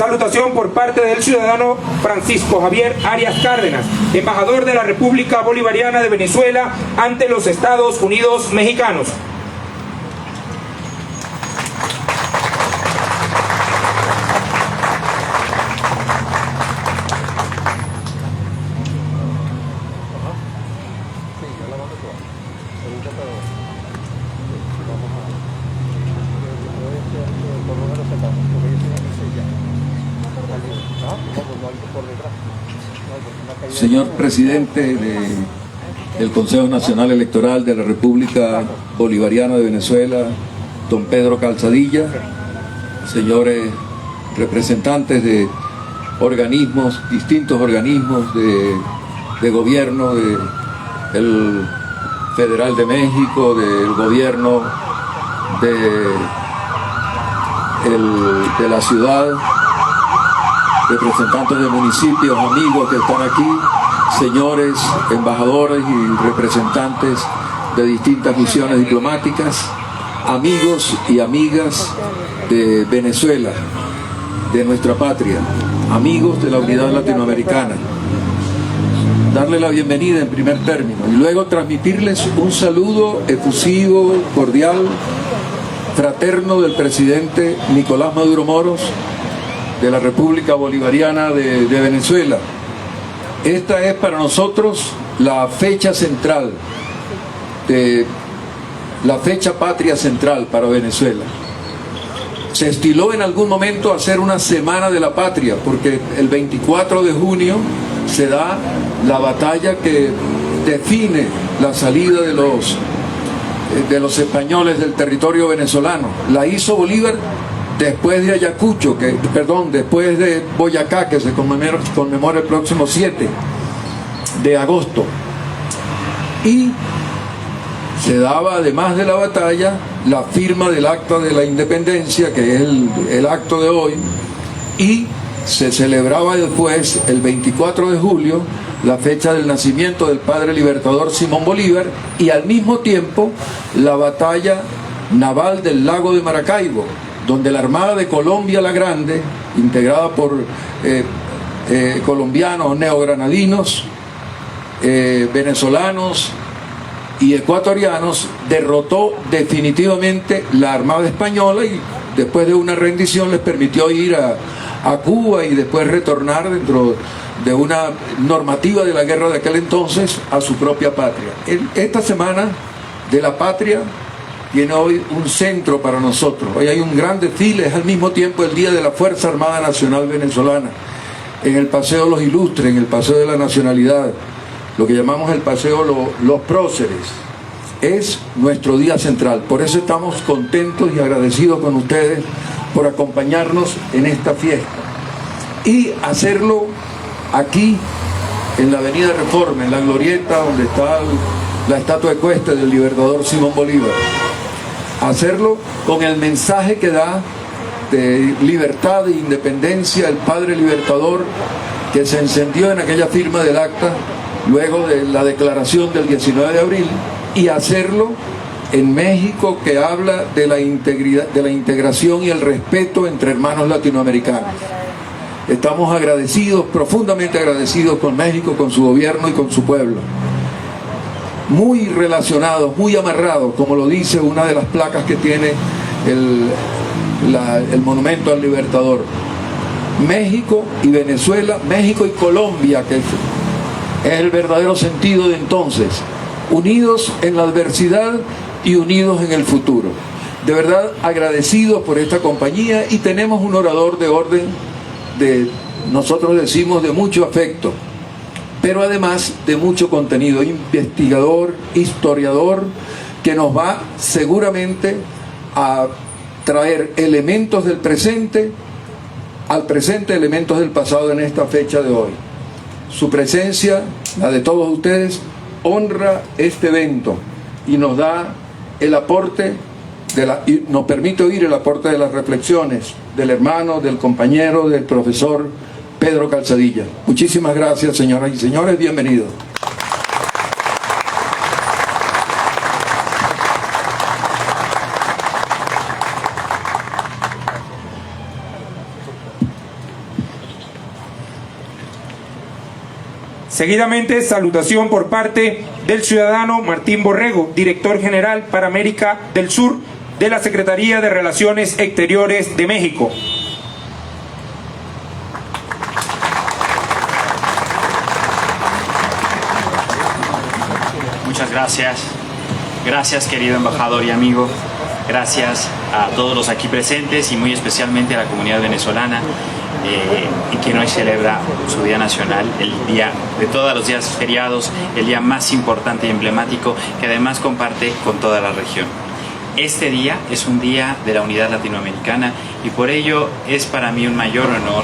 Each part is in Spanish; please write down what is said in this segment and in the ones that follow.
Salutación por parte del ciudadano Francisco Javier Arias Cárdenas, embajador de la República Bolivariana de Venezuela ante los Estados Unidos mexicanos. Señor presidente del Consejo Nacional Electoral de la República Bolivariana de Venezuela, don Pedro Calzadilla, señores representantes de organismos, distintos organismos de gobierno, del Federal de México, del gobierno de la ciudad, representantes de municipios, amigos que están aquí, señores embajadores y representantes de distintas misiones diplomáticas, amigos y amigas de Venezuela, de nuestra patria, amigos de la unidad latinoamericana. Darle la bienvenida en primer término y luego transmitirles un saludo efusivo, cordial, fraterno del presidente Nicolás Maduro Moros, de la República Bolivariana de Venezuela. Esta es para nosotros la fecha central, la fecha patria central para Venezuela. Se estiló en algún momento hacer una semana de la patria, porque el 24 de junio se da la batalla que define la salida de los españoles del territorio venezolano. La hizo Bolívar después de Ayacucho, después de Boyacá, que se conmemora el próximo 7 de agosto. Y se daba, además de la batalla, la firma del Acta de la Independencia, que es el acto de hoy, y se celebraba después, el 24 de julio, la fecha del nacimiento del padre libertador Simón Bolívar, y al mismo tiempo la batalla naval del lago de Maracaibo, donde la Armada de Colombia la Grande, integrada por colombianos, neogranadinos, venezolanos y ecuatorianos, derrotó definitivamente la Armada española y después de una rendición les permitió ir a Cuba y después retornar dentro de una normativa de la guerra de aquel entonces a su propia patria. Esta semana de la patria tiene hoy un centro para nosotros. Hoy hay un gran desfile, es al mismo tiempo el Día de la Fuerza Armada Nacional Venezolana, en el Paseo Los Ilustres, en el Paseo de la Nacionalidad, lo que llamamos el Paseo Los Próceres. Es nuestro día central, por eso estamos contentos y agradecidos con ustedes por acompañarnos en esta fiesta y hacerlo aquí en la Avenida Reforma, en la glorieta donde está la estatua ecuestre del libertador Simón Bolívar. Hacerlo con el mensaje que da de libertad e independencia el padre libertador, que se encendió en aquella firma del acta luego de la declaración del 19 de abril, y hacerlo en México, que habla de la integridad, de la integración y el respeto entre hermanos latinoamericanos. Estamos agradecidos, profundamente agradecidos con México, con su gobierno y con su pueblo. Muy relacionados, muy amarrados, como lo dice una de las placas que tiene el monumento al libertador. México y Venezuela, México y Colombia, que es el verdadero sentido de entonces, unidos en la adversidad y unidos en el futuro. De verdad agradecidos por esta compañía, y tenemos un orador de orden nosotros decimos de mucho afecto, pero además de mucho contenido, investigador, historiador, que nos va seguramente a traer elementos del presente al presente, elementos del pasado en esta fecha de hoy. Su presencia, la de todos ustedes, honra este evento y nos da el aporte y nos permite oír el aporte de las reflexiones del hermano, del compañero, del profesor Pedro Calzadilla. Muchísimas gracias, señoras y señores, bienvenidos. Seguidamente, salutación por parte del ciudadano Martín Borrego, director general para América del Sur de la Secretaría de Relaciones Exteriores de México. Muchas gracias. Gracias, querido embajador y amigo. Gracias a todos los aquí presentes y muy especialmente a la comunidad venezolana y quien hoy celebra su Día Nacional, el día de todos los días feriados, el día más importante y emblemático que además comparte con toda la región. Este día es un día de la unidad latinoamericana y por ello es para mí un mayor honor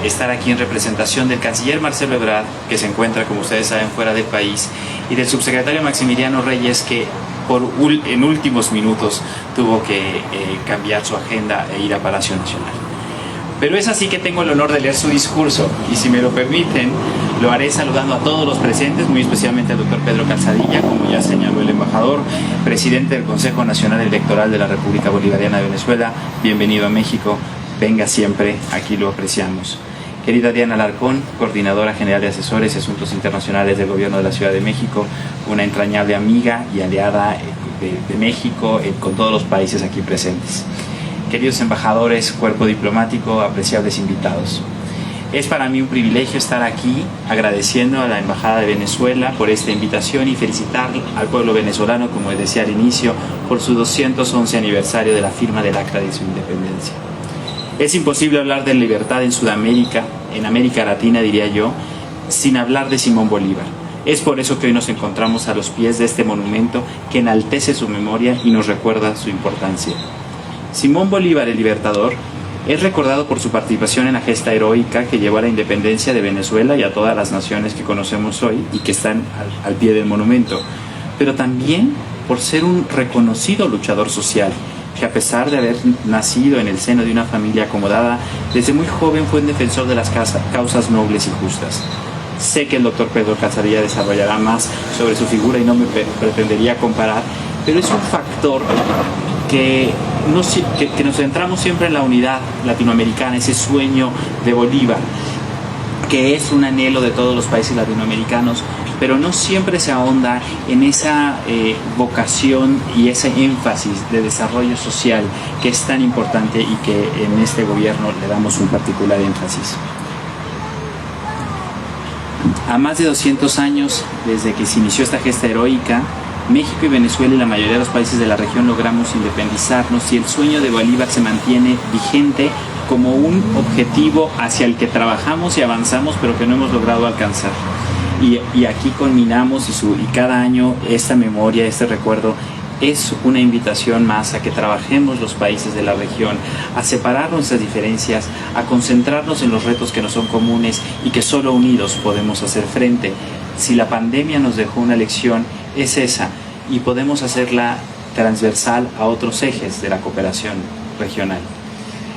estar aquí en representación del canciller Marcelo Ebrard, que se encuentra, como ustedes saben, fuera del país, y del subsecretario Maximiliano Reyes, que en últimos minutos tuvo que cambiar su agenda e ir a Palacio Nacional. Pero es así que tengo el honor de leer su discurso y, si me lo permiten, lo haré saludando a todos los presentes, muy especialmente al doctor Pedro Calzadilla, como ya señaló el embajador, presidente del Consejo Nacional Electoral de la República Bolivariana de Venezuela. Bienvenido a México, venga siempre, aquí lo apreciamos. Querida Diana Alarcón, coordinadora general de asesores y asuntos internacionales del Gobierno de la Ciudad de México, una entrañable amiga y aliada de México con todos los países aquí presentes. Queridos embajadores, cuerpo diplomático, apreciables invitados. Es para mí un privilegio estar aquí agradeciendo a la Embajada de Venezuela por esta invitación y felicitar al pueblo venezolano, como decía al inicio, por su 211 aniversario de la firma del Acta de su Independencia. Es imposible hablar de libertad en Sudamérica, en América Latina diría yo, sin hablar de Simón Bolívar. Es por eso que hoy nos encontramos a los pies de este monumento que enaltece su memoria y nos recuerda su importancia. Simón Bolívar, el Libertador, es recordado por su participación en la gesta heroica que llevó a la independencia de Venezuela y a todas las naciones que conocemos hoy y que están al pie del monumento, pero también por ser un reconocido luchador social, que a pesar de haber nacido en el seno de una familia acomodada, desde muy joven fue un defensor de las causas nobles y justas. Sé que el doctor Pedro Calzadilla desarrollará más sobre su figura y no me pretendería comparar, pero es un factor que nos centramos siempre en la unidad latinoamericana, ese sueño de Bolívar, que es un anhelo de todos los países latinoamericanos, pero no siempre se ahonda en esa vocación y ese énfasis de desarrollo social que es tan importante y que en este gobierno le damos un particular énfasis. A más de 200 años desde que se inició esta gesta heroica, México y Venezuela y la mayoría de los países de la región logramos independizarnos y el sueño de Bolívar se mantiene vigente como un objetivo hacia el que trabajamos y avanzamos, pero que no hemos logrado alcanzar. Y aquí culminamos y cada año esta memoria, este recuerdo es una invitación más a que trabajemos los países de la región, a separar nuestras diferencias, a concentrarnos en los retos que nos son comunes y que solo unidos podemos hacer frente. Si la pandemia nos dejó una lección, es esa, y podemos hacerla transversal a otros ejes de la cooperación regional.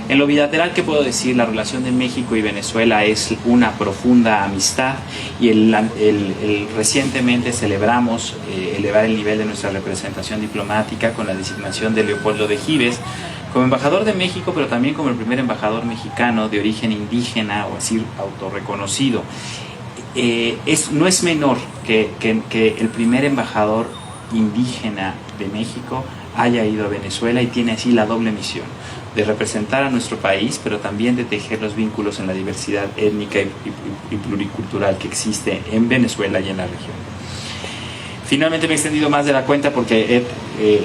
En lo bilateral, ¿qué puedo decir? La relación de México y Venezuela es una profunda amistad y recientemente celebramos elevar el nivel de nuestra representación diplomática con la designación de Leopoldo de Gives como embajador de México, pero también como el primer embajador mexicano de origen indígena o así autorreconocido. No es menor que el primer embajador indígena de México haya ido a Venezuela y tiene así la doble misión de representar a nuestro país, pero también de tejer los vínculos en la diversidad étnica y pluricultural que existe en Venezuela y en la región. Finalmente me he extendido más de la cuenta porque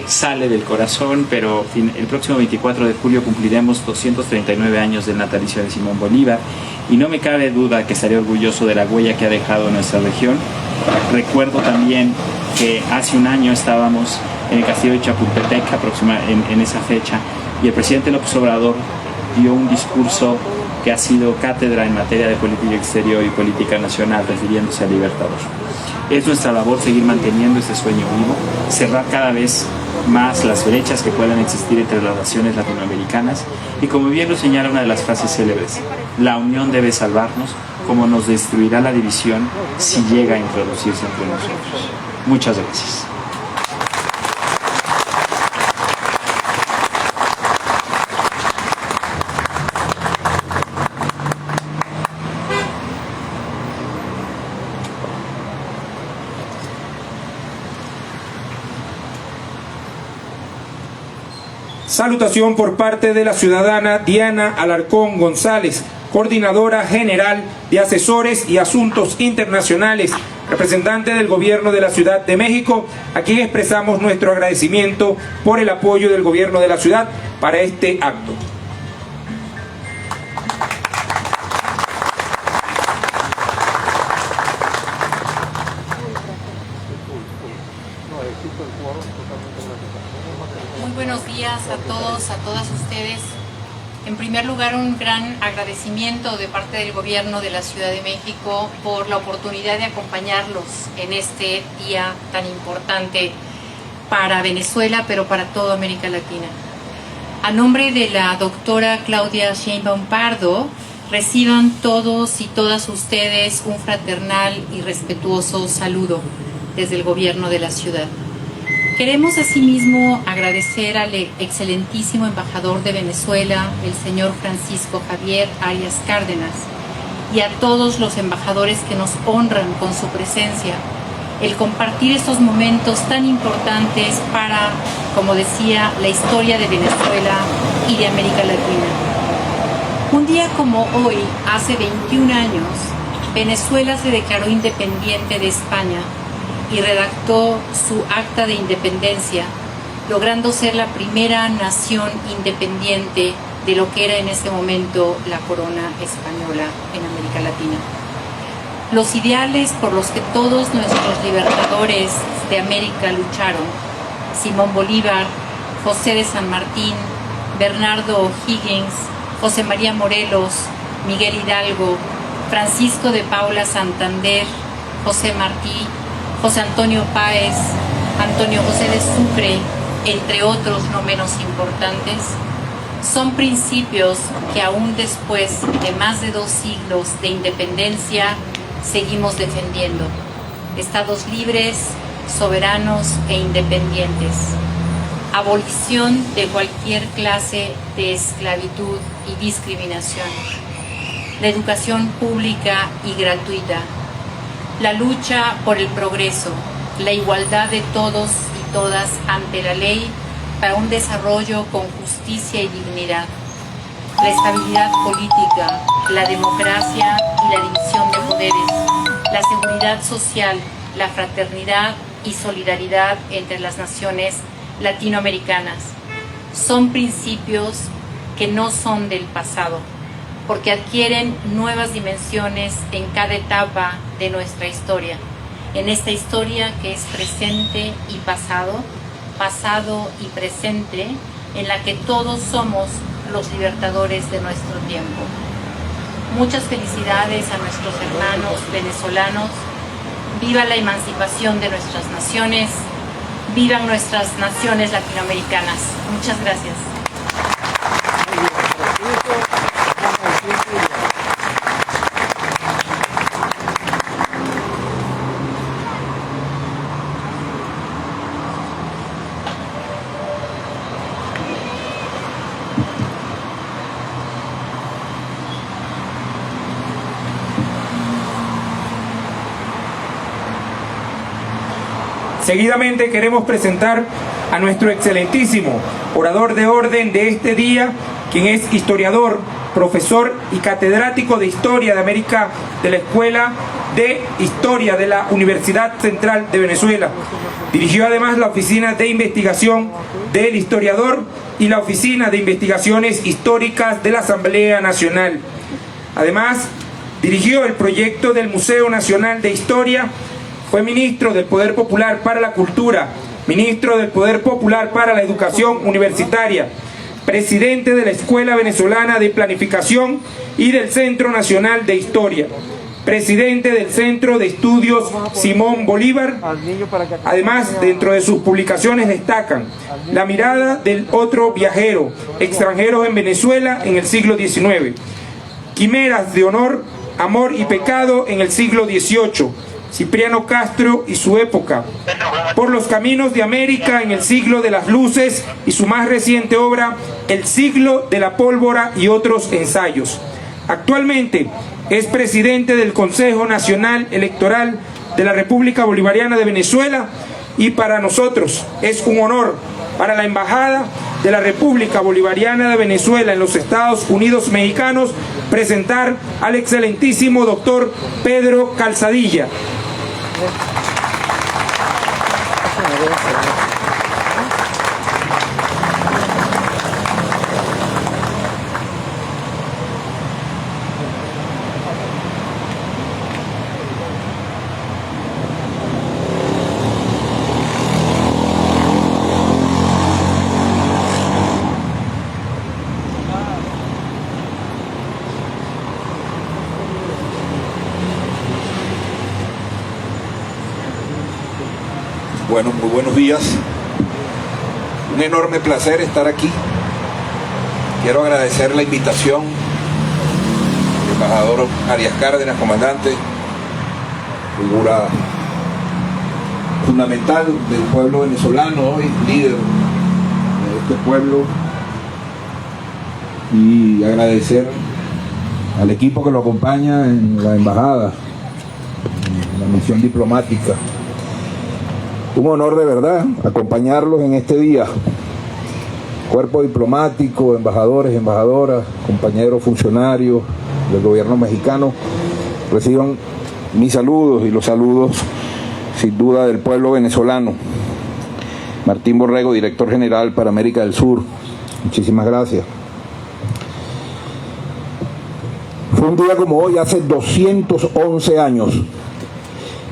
sale del corazón, pero el próximo 24 de julio cumpliremos 239 años del natalicio de Simón Bolívar y no me cabe duda que estaré orgulloso de la huella que ha dejado en nuestra región. Recuerdo también que hace un año estábamos en el castillo de Chapultepec en esa fecha y el presidente López Obrador dio un discurso que ha sido cátedra en materia de política exterior y política nacional, refiriéndose al Libertador. Es nuestra labor seguir manteniendo este sueño vivo, cerrar cada vez más las brechas que puedan existir entre las naciones latinoamericanas y, como bien lo señala una de las frases célebres, la unión debe salvarnos como nos destruirá la división si llega a introducirse entre nosotros. Muchas gracias. Salutación por parte de la ciudadana Diana Alarcón González, Coordinadora General de Asesores y Asuntos Internacionales, representante del Gobierno de la Ciudad de México, a quien expresamos nuestro agradecimiento por el apoyo del Gobierno de la ciudad para este acto. Muy buenos días a todos, a todas ustedes. En primer lugar, un gran agradecimiento de parte del Gobierno de la Ciudad de México por la oportunidad de acompañarlos en este día tan importante para Venezuela, pero para toda América Latina. A nombre de la doctora Claudia Sheinbaum Pardo, reciban todos y todas ustedes un fraternal y respetuoso saludo desde el Gobierno de la ciudad. Queremos asimismo agradecer al excelentísimo embajador de Venezuela, el señor Francisco Javier Arias Cárdenas, y a todos los embajadores que nos honran con su presencia, el compartir estos momentos tan importantes para, como decía, la historia de Venezuela y de América Latina. Un día como hoy, hace 21 años, Venezuela se declaró independiente de España y redactó su acta de independencia, logrando ser la primera nación independiente de lo que era en ese momento la corona española en América Latina. Los ideales por los que todos nuestros libertadores de América lucharon, Simón Bolívar, José de San Martín, Bernardo O'Higgins, José María Morelos, Miguel Hidalgo, Francisco de Paula Santander, José Martí, José Antonio Páez, Antonio José de Sucre, entre otros no menos importantes, son principios que aún después de más de 2 siglos de independencia seguimos defendiendo. Estados libres, soberanos e independientes. Abolición de cualquier clase de esclavitud y discriminación. La educación pública y gratuita. La lucha por el progreso, la igualdad de todos y todas ante la ley para un desarrollo con justicia y dignidad, la estabilidad política, la democracia y la división de poderes, la seguridad social, la fraternidad y solidaridad entre las naciones latinoamericanas. Son principios que no son del pasado, porque adquieren nuevas dimensiones en cada etapa de nuestra historia, en esta historia que es presente y pasado, pasado y presente, en la que todos somos los libertadores de nuestro tiempo. Muchas felicidades a nuestros hermanos venezolanos. Viva la emancipación de nuestras naciones, vivan nuestras naciones latinoamericanas. Muchas gracias. Seguidamente queremos presentar a nuestro excelentísimo orador de orden de este día, quien es historiador, profesor y catedrático de Historia de América de la Escuela de Historia de la Universidad Central de Venezuela. Dirigió además la Oficina de Investigación del Historiador y la Oficina de Investigaciones Históricas de la Asamblea Nacional. Además, dirigió el proyecto del Museo Nacional de Historia. Fue ministro del Poder Popular para la Cultura, ministro del Poder Popular para la Educación Universitaria, presidente de la Escuela Venezolana de Planificación y del Centro Nacional de Historia, presidente del Centro de Estudios Simón Bolívar. Además, dentro de sus publicaciones destacan La mirada del otro viajero, extranjeros en Venezuela en el siglo XIX, Quimeras de honor, amor y pecado en el siglo XVIII, Cipriano Castro y su época, Por los caminos de América en el siglo de las luces y su más reciente obra, El siglo de la pólvora y otros ensayos. Actualmente es presidente del Consejo Nacional Electoral de la República Bolivariana de Venezuela y para nosotros es un honor, para la Embajada, de la República Bolivariana de Venezuela en los Estados Unidos Mexicanos, presentar al excelentísimo doctor Pedro Calzadilla. Bueno, muy buenos días. Un enorme placer estar aquí. Quiero agradecer la invitación del embajador Arias Cárdenas, comandante, figura fundamental del pueblo venezolano hoy, líder de este pueblo, y agradecer al equipo que lo acompaña en la embajada, en la misión diplomática. Un honor de verdad acompañarlos en este día. Cuerpo diplomático, embajadores, embajadoras, compañeros funcionarios del gobierno mexicano, reciban mis saludos y los saludos sin duda del pueblo venezolano. Martín Borrego, director general para América del Sur. Muchísimas gracias. Fue un día como hoy, hace 211 años.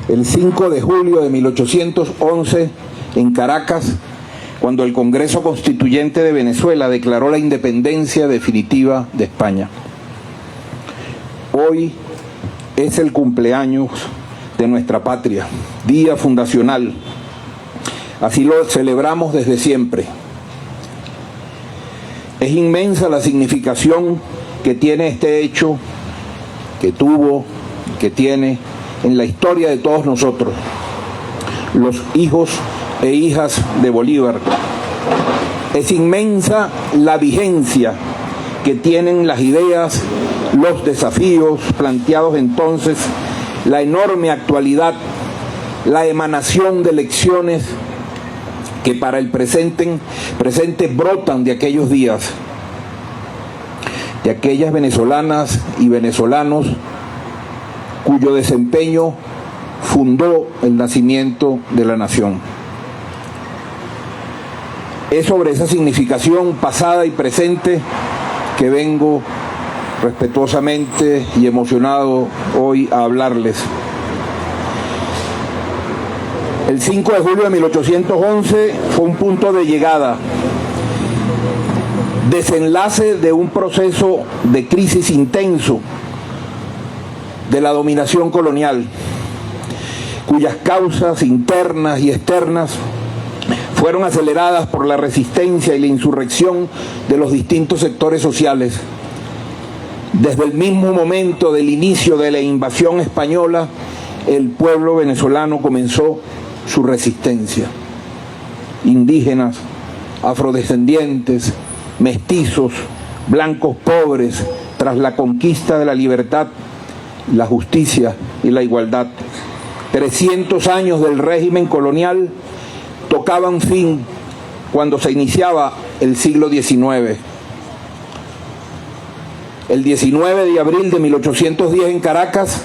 El 5 de julio de 1811, en Caracas, cuando el Congreso Constituyente de Venezuela declaró la independencia definitiva de España. Hoy es el cumpleaños de nuestra patria, día fundacional. Así lo celebramos desde siempre. Es inmensa la significación que tiene este hecho, que tuvo, que tiene en la historia de todos nosotros, los hijos e hijas de Bolívar. Es inmensa la vigencia que tienen las ideas, los desafíos planteados entonces, la enorme actualidad, la emanación de lecciones que para el presente brotan de aquellos días, de aquellas venezolanas y venezolanos cuyo desempeño fundó el nacimiento de la nación. Es sobre esa significación pasada y presente que vengo respetuosamente y emocionado hoy a hablarles. El 5 de julio de 1811 fue un punto de llegada, desenlace de un proceso de crisis intenso de la dominación colonial, cuyas causas internas y externas fueron aceleradas por la resistencia y la insurrección de los distintos sectores sociales. Desde el mismo momento del inicio de la invasión española, el pueblo venezolano comenzó su resistencia. Indígenas, afrodescendientes, mestizos, blancos pobres, tras la conquista de la libertad, la justicia y la igualdad. 300 años del régimen colonial tocaban fin cuando se iniciaba el siglo XIX. El 19 de abril de 1810 en Caracas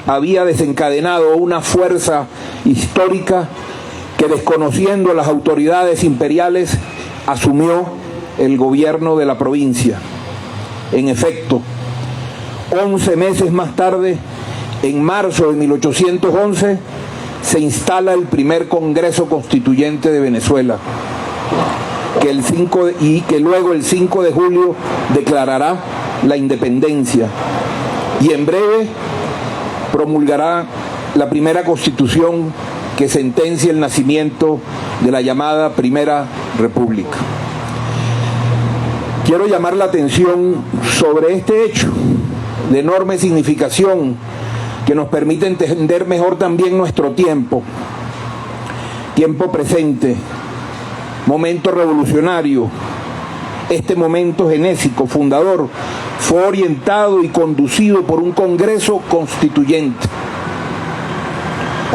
había desencadenado una fuerza histórica que, desconociendo las autoridades imperiales, asumió el gobierno de la provincia. En efecto, 11 meses más tarde, en marzo de 1811, se instala el primer Congreso Constituyente de Venezuela, que luego el 5 de julio declarará la independencia y en breve promulgará la primera Constitución que sentencia el nacimiento de la llamada Primera República. Quiero llamar la atención sobre este hecho de enorme significación que nos permite entender mejor también nuestro tiempo presente, momento revolucionario. Este momento genésico, fundador, fue orientado y conducido por un Congreso Constituyente,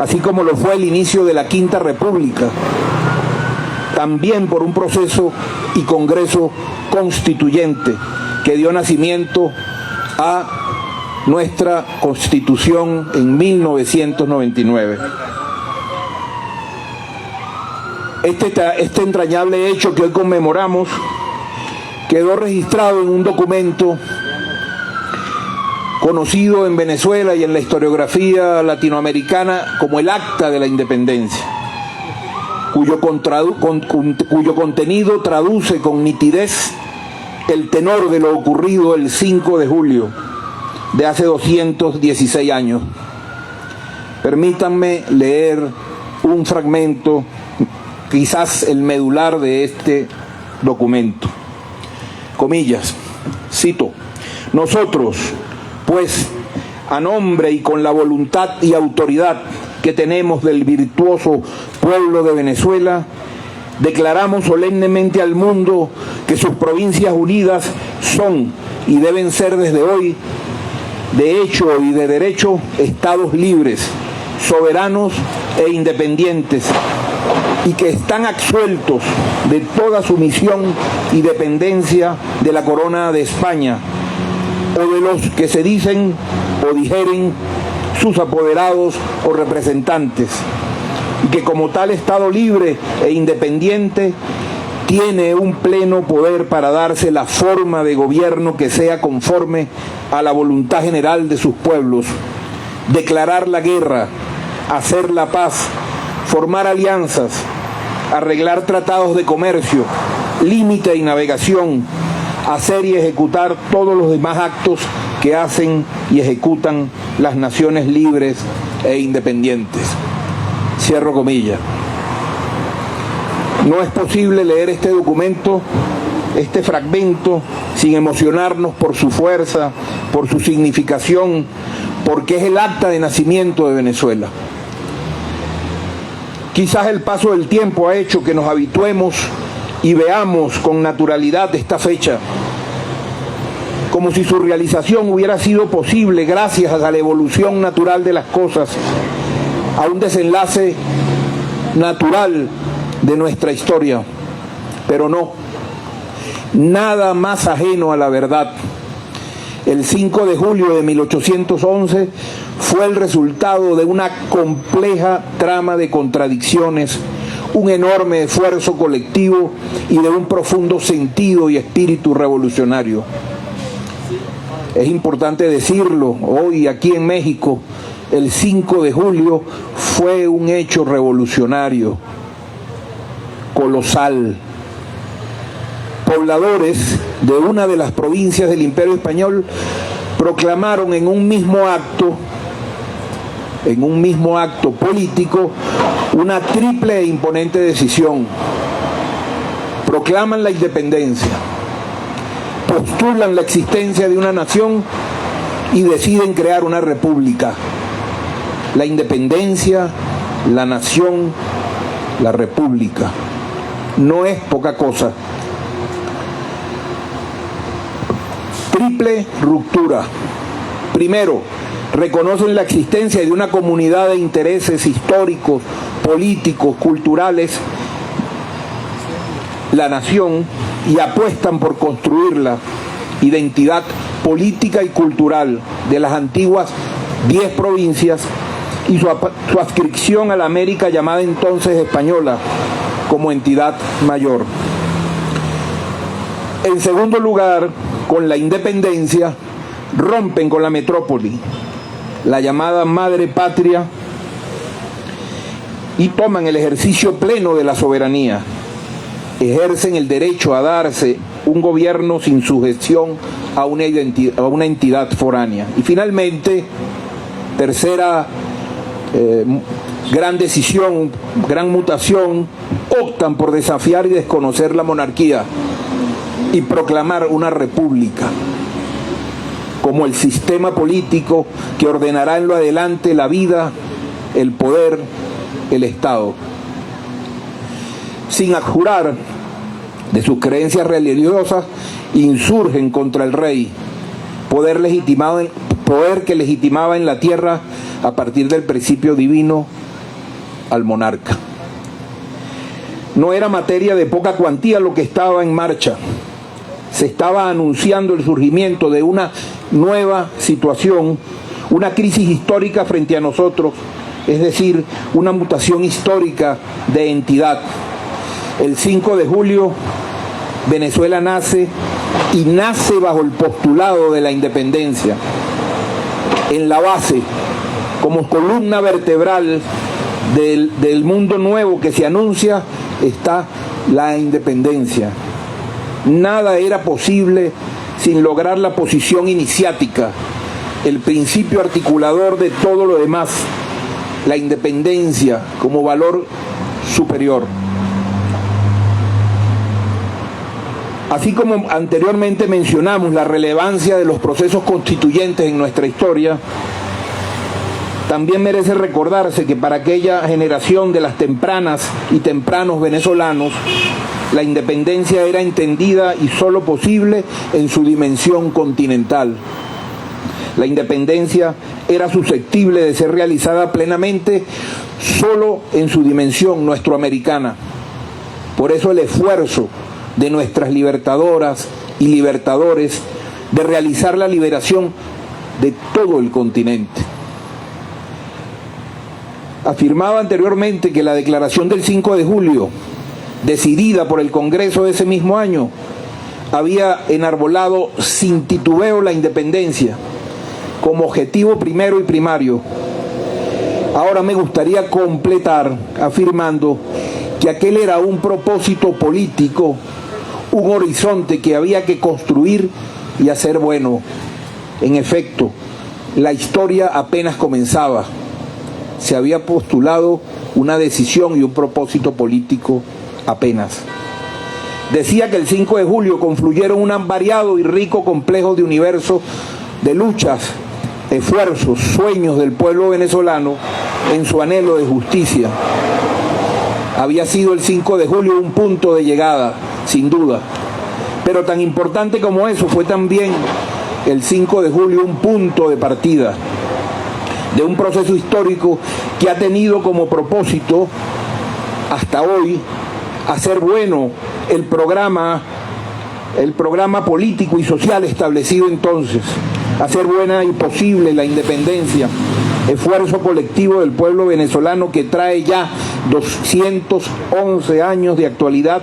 así como lo fue el inicio de la Quinta República, también por un proceso y congreso constituyente que dio nacimiento a nuestra Constitución en 1999. Este entrañable hecho que hoy conmemoramos quedó registrado en un documento conocido en Venezuela y en la historiografía latinoamericana como el Acta de la Independencia, cuyo contenido traduce con nitidez el tenor de lo ocurrido el 5 de julio de hace 216 años. Permítanme leer un fragmento, quizás el medular de este documento. Comillas, cito: nosotros, pues, a nombre y con la voluntad y autoridad que tenemos del virtuoso pueblo de Venezuela, declaramos solemnemente al mundo que sus provincias unidas son y deben ser desde hoy, de hecho y de derecho, estados libres, soberanos e independientes, y que están absueltos de toda sumisión y dependencia de la corona de España o de los que se dicen o dijeren sus apoderados o representantes, y que como tal Estado libre e independiente tiene un pleno poder para darse la forma de gobierno que sea conforme a la voluntad general de sus pueblos, declarar la guerra, hacer la paz, formar alianzas, arreglar tratados de comercio, límite y navegación, hacer y ejecutar todos los demás actos que hacen y ejecutan las naciones libres e independientes. Cierro comillas. No es posible leer este documento, este fragmento, sin emocionarnos por su fuerza, por su significación, porque es el acta de nacimiento de Venezuela. Quizás el paso del tiempo ha hecho que nos habituemos y veamos con naturalidad esta fecha, como si su realización hubiera sido posible gracias a la evolución natural de las cosas, a un desenlace natural de nuestra historia. Pero no, nada más ajeno a la verdad. El 5 de julio de 1811 fue el resultado de una compleja trama de contradicciones, un enorme esfuerzo colectivo y de un profundo sentido y espíritu revolucionario. Es importante decirlo, hoy aquí en México, el 5 de julio fue un hecho revolucionario, colosal. Pobladores de una de las provincias del Imperio Español proclamaron en un mismo acto político una triple e imponente decisión. Proclaman la independencia, postulan la existencia de una nación y deciden crear una república. La independencia, la nación, la república. No es poca cosa. Triple ruptura. Primero, reconocen la existencia de una comunidad de intereses históricos, políticos, culturales, la nación, y apuestan por construir la identidad política y cultural de las antiguas 10 provincias y su adscripción a la América llamada entonces española como entidad mayor. En segundo lugar, con la independencia, rompen con la metrópoli, la llamada madre patria, y toman el ejercicio pleno de la soberanía. Ejercen el derecho a darse un gobierno sin sujeción a una entidad foránea. Y finalmente, tercera gran decisión, gran mutación, optan por desafiar y desconocer la monarquía y proclamar una república como el sistema político que ordenará en lo adelante la vida, el poder, el Estado. Sin abjurar de sus creencias religiosas, insurgen contra el rey, poder que legitimaba en la tierra a partir del principio divino al monarca. No era materia de poca cuantía lo que estaba en marcha. Se estaba anunciando el surgimiento de una nueva situación, una crisis histórica frente a nosotros, es decir, una mutación histórica de entidad. El 5 de julio, Venezuela nace y nace bajo el postulado de la independencia. En la base, como columna vertebral del mundo nuevo que se anuncia, está la independencia. Nada era posible sin lograr la posición iniciática, el principio articulador de todo lo demás, la independencia como valor superior. Así como anteriormente mencionamos la relevancia de los procesos constituyentes en nuestra historia, también merece recordarse que para aquella generación de las tempranas y tempranos venezolanos, la independencia era entendida y solo posible en su dimensión continental. La independencia era susceptible de ser realizada plenamente solo en su dimensión nuestroamericana. Por eso el esfuerzo de nuestras libertadoras y libertadores de realizar la liberación de todo el continente. Afirmaba anteriormente que la declaración del 5 de julio, decidida por el Congreso de ese mismo año, había enarbolado sin titubeo la independencia como objetivo primero y primario. Ahora me gustaría completar afirmando que aquel era un propósito político, un horizonte que había que construir y hacer bueno. En efecto, la historia apenas comenzaba. Se había postulado una decisión y un propósito político apenas. Decía que el 5 de julio confluyeron un variado y rico complejo de universo de luchas, esfuerzos, sueños del pueblo venezolano en su anhelo de justicia. Había sido el 5 de julio un punto de llegada, sin duda, pero tan importante como eso fue también el 5 de julio un punto de partida de un proceso histórico que ha tenido como propósito hasta hoy hacer bueno el programa político y social establecido entonces, hacer buena y posible la independencia, esfuerzo colectivo del pueblo venezolano que trae ya 211 años de actualidad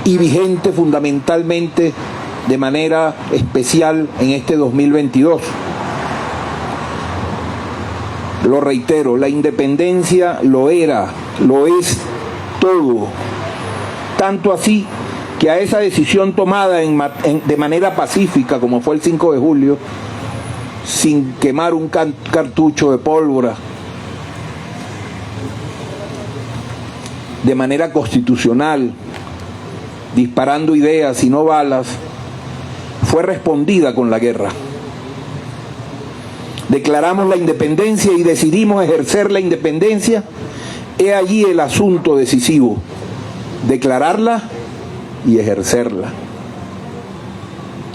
y vigente fundamentalmente de manera especial en este 2022. Lo reitero, la independencia lo era, lo es todo. Tanto así que a esa decisión tomada de manera pacífica, como fue el 5 de julio, sin quemar un cartucho de pólvora, de manera constitucional, disparando ideas y no balas, fue respondida con la guerra. Declaramos la independencia y decidimos ejercer la independencia. He allí el asunto decisivo: declararla y ejercerla.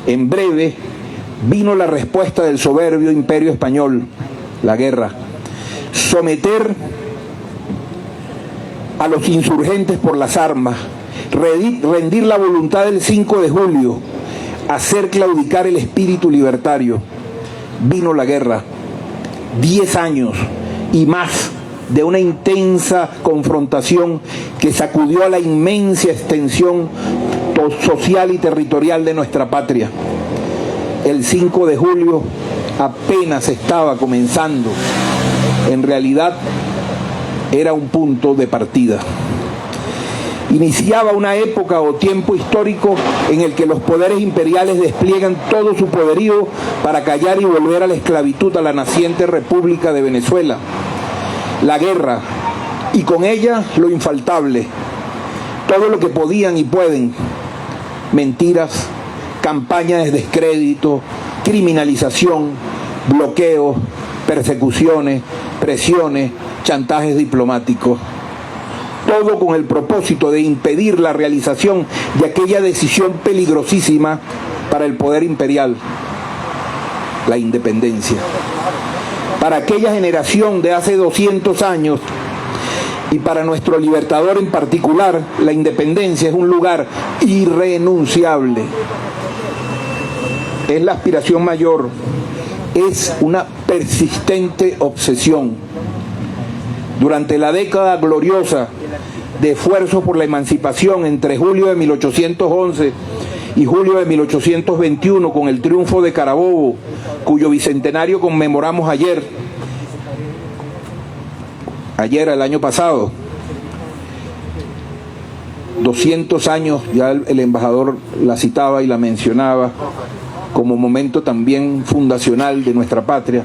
En breve vino la respuesta del soberbio imperio español, la guerra. Someter a los insurgentes por las armas, rendir la voluntad del 5 de julio, hacer claudicar el espíritu libertario. Vino la guerra, 10 años y más de una intensa confrontación que sacudió a la inmensa extensión social y territorial de nuestra patria. El 5 de julio apenas estaba comenzando, en realidad era un punto de partida. Iniciaba una época o tiempo histórico en el que los poderes imperiales despliegan todo su poderío para callar y volver a la esclavitud a la naciente República de Venezuela. La guerra, y con ella lo infaltable, todo lo que podían y pueden: mentiras, campañas de descrédito, criminalización, bloqueos, persecuciones, presiones, chantajes diplomáticos. Todo con el propósito de impedir la realización de aquella decisión peligrosísima para el poder imperial, la independencia. Para aquella generación de hace 200 años, Y para nuestro libertador en particular, la independencia es un lugar irrenunciable. Es la aspiración mayor, es una persistente obsesión. Durante la década gloriosa de esfuerzos por la emancipación entre julio de 1811 y julio de 1821, con el triunfo de Carabobo, cuyo bicentenario conmemoramos ayer, el año pasado, 200 años, ya el embajador la citaba y la mencionaba como momento también fundacional de nuestra patria.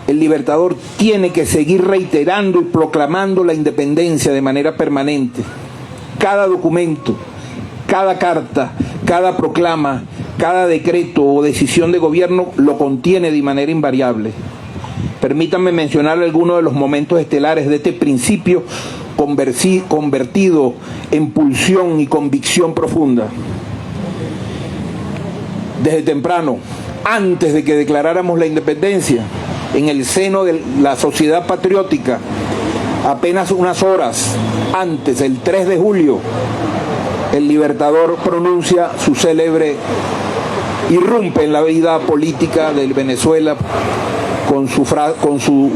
El libertador tiene que seguir reiterando y proclamando la independencia de manera permanente. Cada documento, cada carta, cada proclama, cada decreto o decisión de gobierno lo contiene de manera invariable. Permítanme mencionar algunos de los momentos estelares de este principio convertido en pulsión y convicción profunda. Desde temprano, antes de que declaráramos la independencia, en el seno de la sociedad patriótica, apenas unas horas antes, el 3 de julio, el libertador pronuncia su célebre, irrumpe en la vida política de Venezuela con su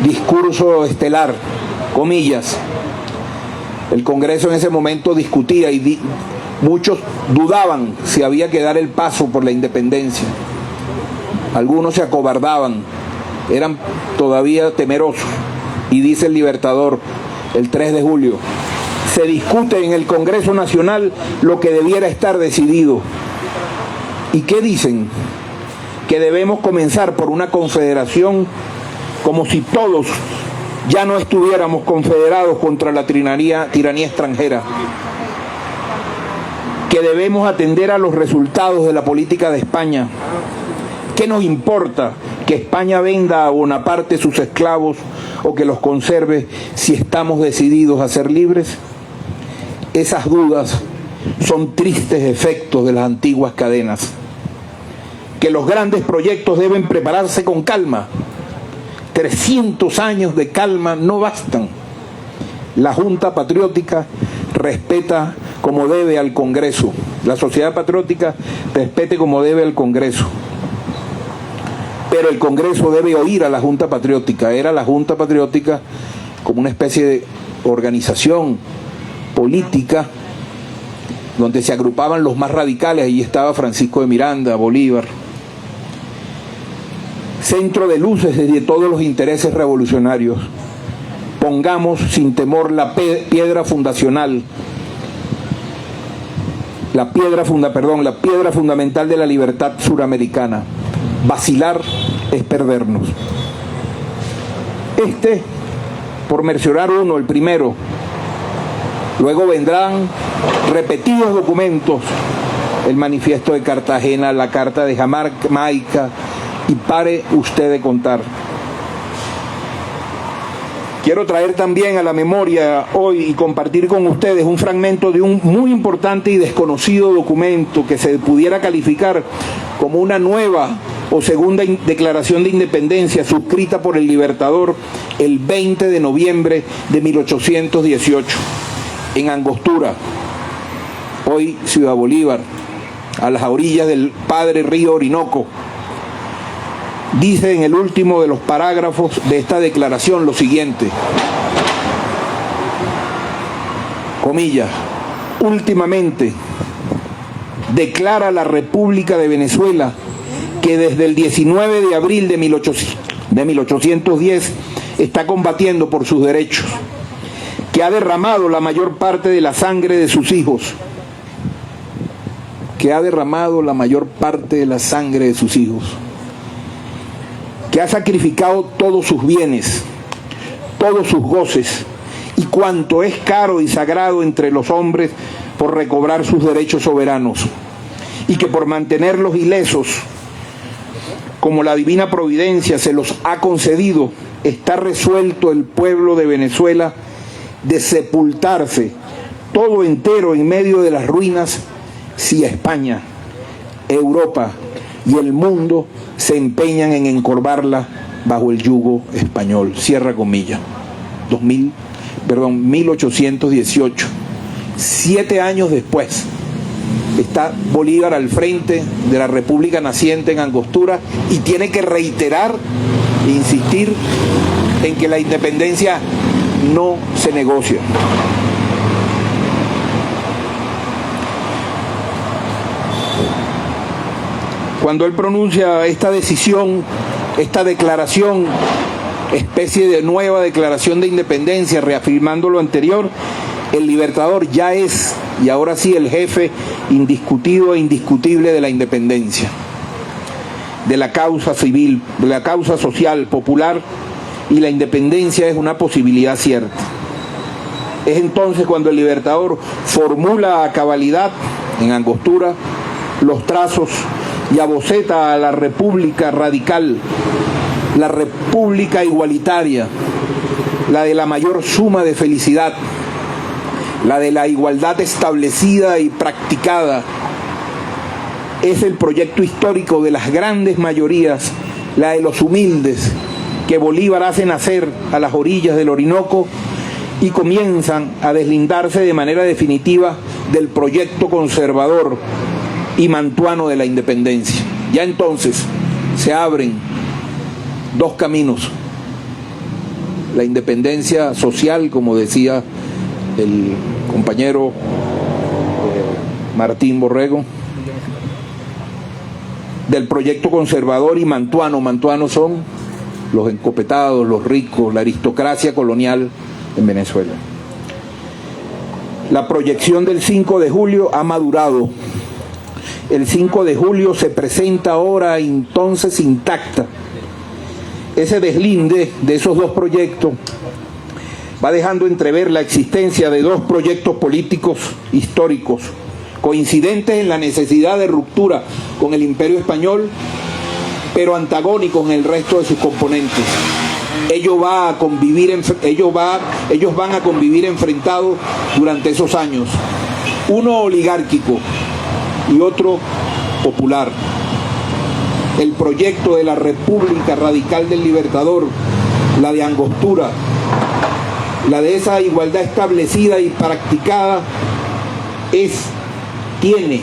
discurso estelar, comillas. El Congreso en ese momento discutía y muchos dudaban si había que dar el paso por la independencia. Algunos se acobardaban, eran todavía temerosos. Y dice el libertador, el 3 de julio, se discute en el Congreso Nacional lo que debiera estar decidido. ¿Y qué dicen? Que debemos comenzar por una confederación, como si todos ya no estuviéramos confederados contra la tiranía extranjera. Que debemos atender a los resultados de la política de España. ¿Qué nos importa que España venda a Bonaparte sus esclavos o que los conserve si estamos decididos a ser libres? Esas dudas son tristes efectos de las antiguas cadenas. Que los grandes proyectos deben prepararse con calma. 300 años de calma no bastan. La Junta Patriótica respeta como debe al Congreso. La sociedad patriótica respete como debe al Congreso. Pero el Congreso debe oír a la Junta Patriótica. Era la Junta Patriótica como una especie de organización política donde se agrupaban los más radicales. Allí estaba Francisco de Miranda, Bolívar. Centro de luces desde todos los intereses revolucionarios. Pongamos sin temor la piedra fundacional, la piedra fundamental de la libertad suramericana. Vacilar es perdernos. Por mencionar uno, el primero. Luego vendrán repetidos documentos, el manifiesto de Cartagena, la carta de Jamaica, y pare usted de contar. Quiero traer también a la memoria hoy y compartir con ustedes un fragmento de un muy importante y desconocido documento que se pudiera calificar como una nueva o segunda declaración de independencia suscrita por el libertador el 20 de noviembre de 1818 en Angostura, hoy Ciudad Bolívar, a las orillas del padre río Orinoco. Dice en el último de los parágrafos de esta declaración lo siguiente, comillas, últimamente declara la República de Venezuela que desde el 19 de abril de 1810 está combatiendo por sus derechos, que ha derramado la mayor parte de la sangre de sus hijos, que ha sacrificado todos sus bienes, todos sus goces y cuanto es caro y sagrado entre los hombres por recobrar sus derechos soberanos, y que por mantenerlos ilesos, como la divina providencia se los ha concedido, está resuelto el pueblo de Venezuela de sepultarse todo entero en medio de las ruinas si España, Europa y el mundo se empeñan en encorvarla bajo el yugo español. Cierra comillas. 1818. 7 años después está Bolívar al frente de la República naciente en Angostura y tiene que reiterar e insistir en que la independencia no se negocia. Cuando él pronuncia esta decisión, esta declaración, especie de nueva declaración de independencia, reafirmando lo anterior, el Libertador ya es, y ahora sí, el jefe indiscutido e indiscutible de la independencia, de la causa civil, de la causa social, popular, y la independencia es una posibilidad cierta. Es entonces cuando el Libertador formula a cabalidad, en Angostura, los trazos y aboceta a la república radical, la república igualitaria, la de la mayor suma de felicidad, la de la igualdad establecida y practicada. Es el proyecto histórico de las grandes mayorías, la de los humildes, que Bolívar hace nacer a las orillas del Orinoco y comienzan a deslindarse de manera definitiva del proyecto conservador y mantuano de la independencia. Ya entonces se abren dos caminos: la independencia social, como decía el compañero Martín Borrego, del proyecto conservador y mantuano. Mantuanos son los encopetados, los ricos, la aristocracia colonial en Venezuela. La proyección del 5 de julio ha madurado. El 5 de julio se presenta ahora entonces intacta. Ese deslinde de esos dos proyectos va dejando entrever la existencia de dos proyectos políticos históricos, coincidentes en la necesidad de ruptura con el Imperio Español, pero antagónicos en el resto de sus componentes. Ellos van a convivir enfrentados durante esos años, uno oligárquico y otro popular. El proyecto de la República Radical del Libertador, la de Angostura, la de esa igualdad establecida y practicada, tiene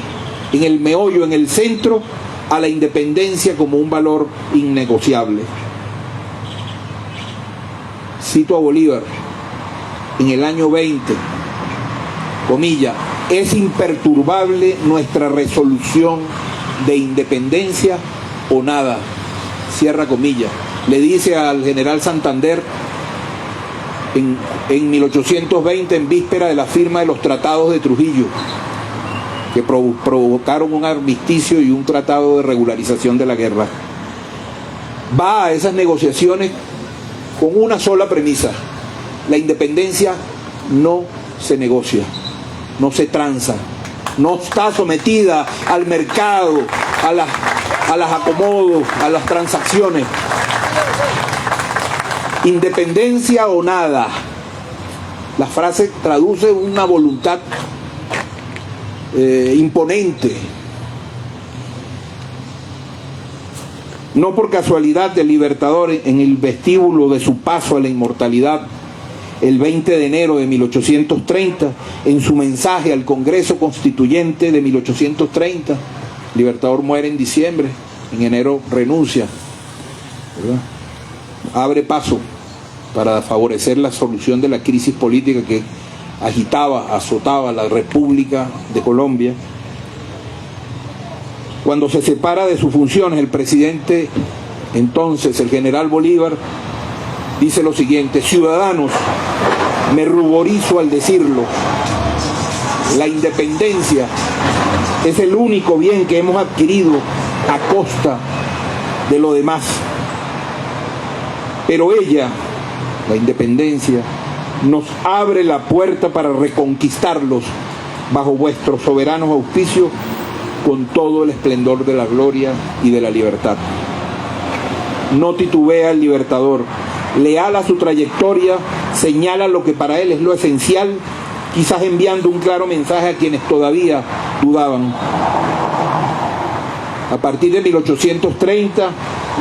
en el meollo, en el centro, a la independencia como un valor innegociable. Cito a Bolívar en el año 20, comilla: es imperturbable nuestra resolución de independencia o nada, cierra comilla. Le dice al general Santander en 1820, en víspera de la firma de los tratados de Trujillo, que provocaron un armisticio y un tratado de regularización de la guerra. Va a esas negociaciones con una sola premisa: la independencia no se negocia, no se tranza, no está sometida al mercado, a las acomodos, a las transacciones. Independencia o nada. La frase traduce una voluntad imponente. No por casualidad el Libertador, en el vestíbulo de su paso a la inmortalidad, el 20 de enero de 1830, en su mensaje al Congreso Constituyente de 1830, el Libertador muere en diciembre, en enero renuncia, ¿verdad? Abre paso para favorecer la solución de la crisis política que azotaba la República de Colombia. Cuando se separa de sus funciones, el presidente entonces, el general Bolívar, dice lo siguiente: ciudadanos, me ruborizo al decirlo, la independencia es el único bien que hemos adquirido a costa de lo demás. Pero ella, la independencia, nos abre la puerta para reconquistarlos bajo vuestros soberanos auspicios con todo el esplendor de la gloria y de la libertad. No titubea el Libertador, leal a su trayectoria, señala lo que para él es lo esencial, quizás enviando un claro mensaje a quienes todavía dudaban. A partir de 1830,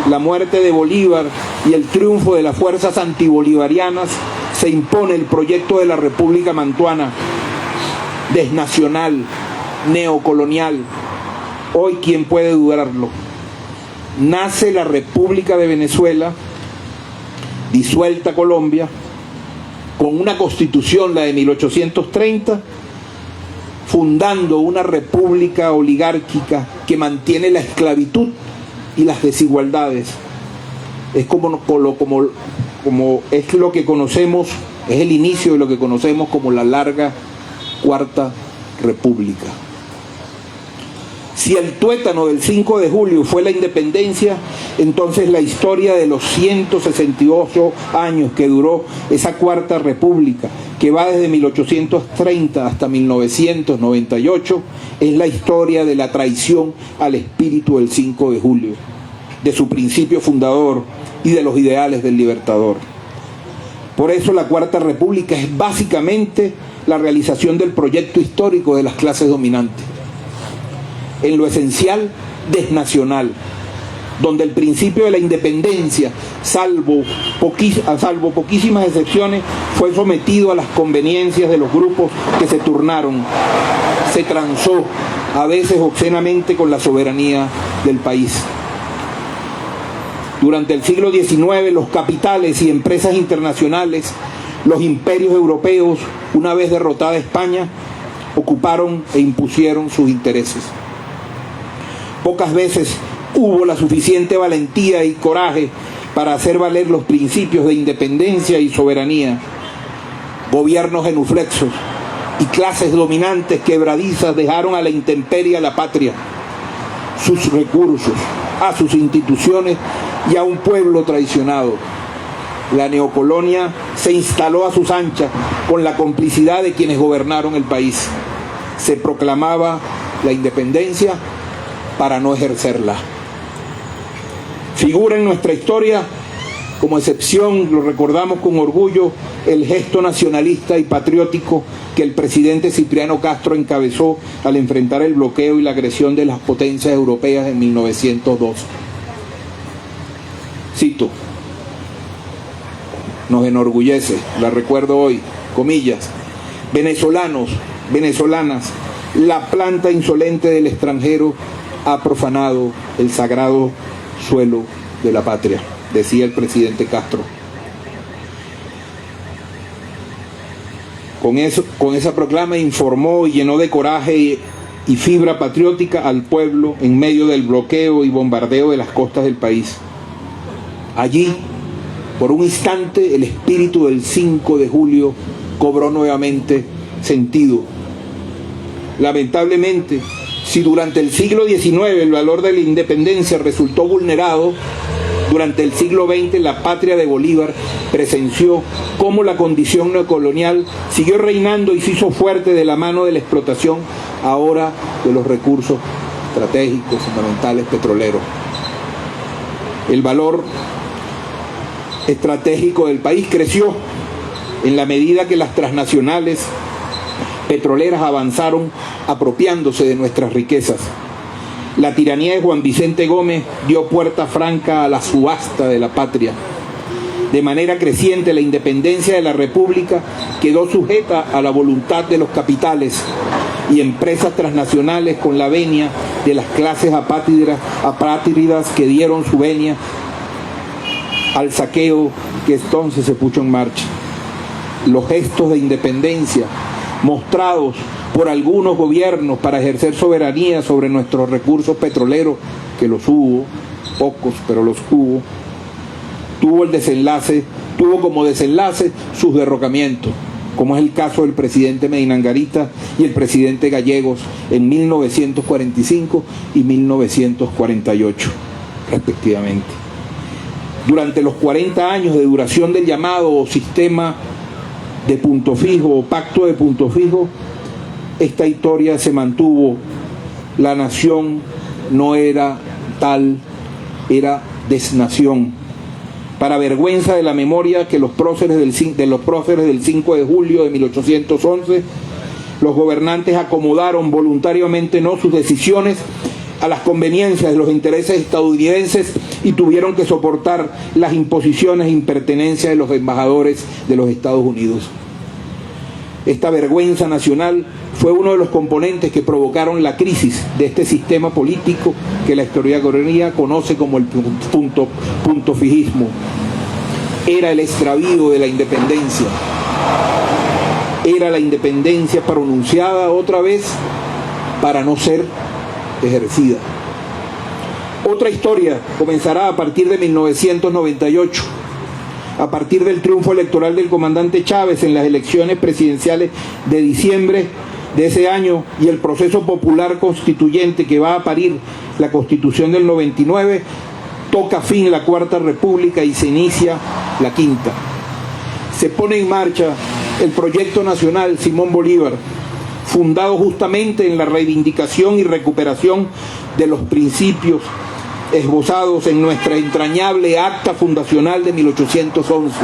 la muerte de Bolívar y el triunfo de las fuerzas antibolivarianas se impone el proyecto de la República Mantuana, desnacional, neocolonial. Hoy, ¿quién puede dudarlo? Nace la República de Venezuela, disuelta Colombia, con una constitución, la de 1830, fundando una república oligárquica que mantiene la esclavitud y las desigualdades. Es como es lo que conocemos, es el inicio de lo que conocemos como la larga Cuarta República. Si el tuétano del 5 de julio fue la independencia, entonces la historia de los 168 años que duró esa Cuarta República, que va desde 1830 hasta 1998, es la historia de la traición al espíritu del 5 de julio, de su principio fundador y de los ideales del libertador. Por eso la Cuarta República es básicamente la realización del proyecto histórico de las clases dominantes. En lo esencial, desnacional, donde el principio de la independencia, salvo poquísimas excepciones, fue sometido a las conveniencias de los grupos que se turnaron. Se transó, a veces obscenamente, con la soberanía del país. Durante el siglo XIX, los capitales y empresas internacionales, los imperios europeos, una vez derrotada España, ocuparon e impusieron sus intereses. Pocas veces hubo la suficiente valentía y coraje para hacer valer los principios de independencia y soberanía. Gobiernos genuflexos y clases dominantes quebradizas dejaron a la intemperie a la patria, sus recursos, a sus instituciones y a un pueblo traicionado. La neocolonia se instaló a sus anchas con la complicidad de quienes gobernaron el país. Se proclamaba la independencia para no ejercerla. Figura en nuestra historia, como excepción, lo recordamos con orgullo, el gesto nacionalista y patriótico que el presidente Cipriano Castro encabezó al enfrentar el bloqueo y la agresión de las potencias europeas en 1902. Cito: nos enorgullece, la recuerdo hoy, comillas, venezolanos, venezolanas, la planta insolente del extranjero ha profanado el sagrado suelo de la patria, decía el presidente Castro. Con esa proclama informó y llenó de coraje y fibra patriótica al pueblo en medio del bloqueo y bombardeo de las costas del país. Allí, por un instante, el espíritu del 5 de julio cobró nuevamente sentido. Lamentablemente, si durante el siglo XIX el valor de la independencia resultó vulnerado, durante el siglo XX la patria de Bolívar presenció cómo la condición neocolonial siguió reinando y se hizo fuerte de la mano de la explotación ahora de los recursos estratégicos fundamentales petroleros. El valor estratégico del país creció en la medida que las transnacionales petroleras avanzaron apropiándose de nuestras riquezas. La tiranía de Juan Vicente Gómez dio puerta franca a la subasta de la patria. De manera creciente, la independencia de la República quedó sujeta a la voluntad de los capitales y empresas transnacionales con la venia de las clases apátridas que dieron su venia al saqueo que entonces se puso en marcha. Los gestos de independencia mostrados por algunos gobiernos para ejercer soberanía sobre nuestros recursos petroleros, que los hubo, pocos, pero los hubo, tuvo como desenlace sus derrocamientos, como es el caso del presidente Medina Angarita y el presidente Gallegos en 1945 y 1948, respectivamente. Durante los 40 años de duración del llamado sistema de punto fijo o pacto de punto fijo, esta historia se mantuvo. La nación no era tal, era desnación. Para vergüenza de la memoria que los próceres del 5 de julio de 1811, los gobernantes acomodaron voluntariamente no sus decisiones a las conveniencias de los intereses estadounidenses y tuvieron que soportar las imposiciones e impertenencias de los embajadores de los Estados Unidos. Esta vergüenza nacional fue uno de los componentes que provocaron la crisis de este sistema político que la historiografía conoce como el puntofijismo. Era el extravío de la independencia. Era la independencia pronunciada otra vez para no ser ejercida. Otra historia comenzará a partir de 1998, a partir del triunfo electoral del comandante Chávez en las elecciones presidenciales de diciembre de ese año y el proceso popular constituyente que va a parir la Constitución del 99, toca fin la Cuarta República y se inicia la Quinta. Se pone en marcha el Proyecto Nacional Simón Bolívar, fundado justamente en la reivindicación y recuperación de los principios esbozados en nuestra entrañable acta fundacional de 1811,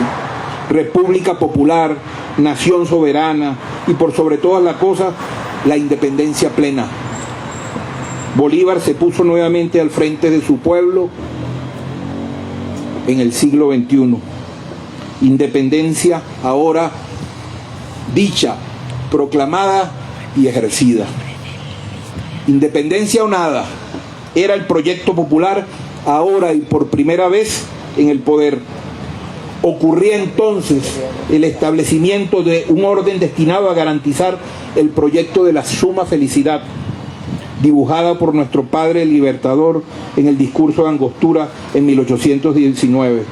República Popular, nación soberana y por sobre todas las cosas, la independencia plena. Bolívar se puso nuevamente al frente de su pueblo en el siglo XXI. Independencia ahora dicha, proclamada y ejercida. Independencia o nada, era el proyecto popular ahora y por primera vez en el poder. Ocurría entonces el establecimiento de un orden destinado a garantizar el proyecto de la suma felicidad, dibujada por nuestro padre libertador en el discurso de Angostura en 1819.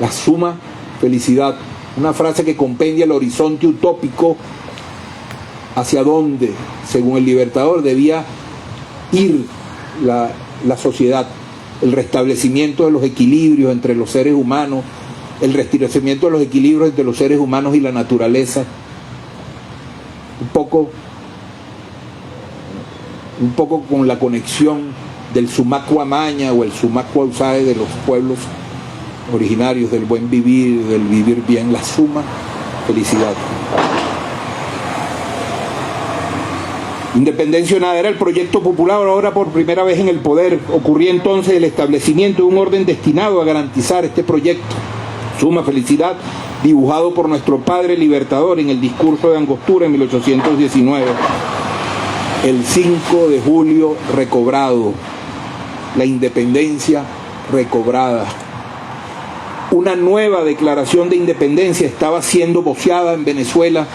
La suma felicidad, una frase que compendia el horizonte utópico hacia donde, según el libertador, debía ir la sociedad, el restablecimiento de los equilibrios entre los seres humanos, el restablecimiento de los equilibrios entre los seres humanos y la naturaleza, un poco con la conexión del Sumacua Maña o el Sumacua Usae de los pueblos originarios, del buen vivir, del vivir bien, la suma felicidad. Independencia o nada, era el proyecto popular ahora por primera vez en el poder. Ocurría entonces el establecimiento de un orden destinado a garantizar este proyecto, suma felicidad, dibujado por nuestro padre libertador en el discurso de Angostura en 1819. El 5 de julio recobrado, la independencia recobrada. Una nueva declaración de independencia estaba siendo voceada en Venezuela,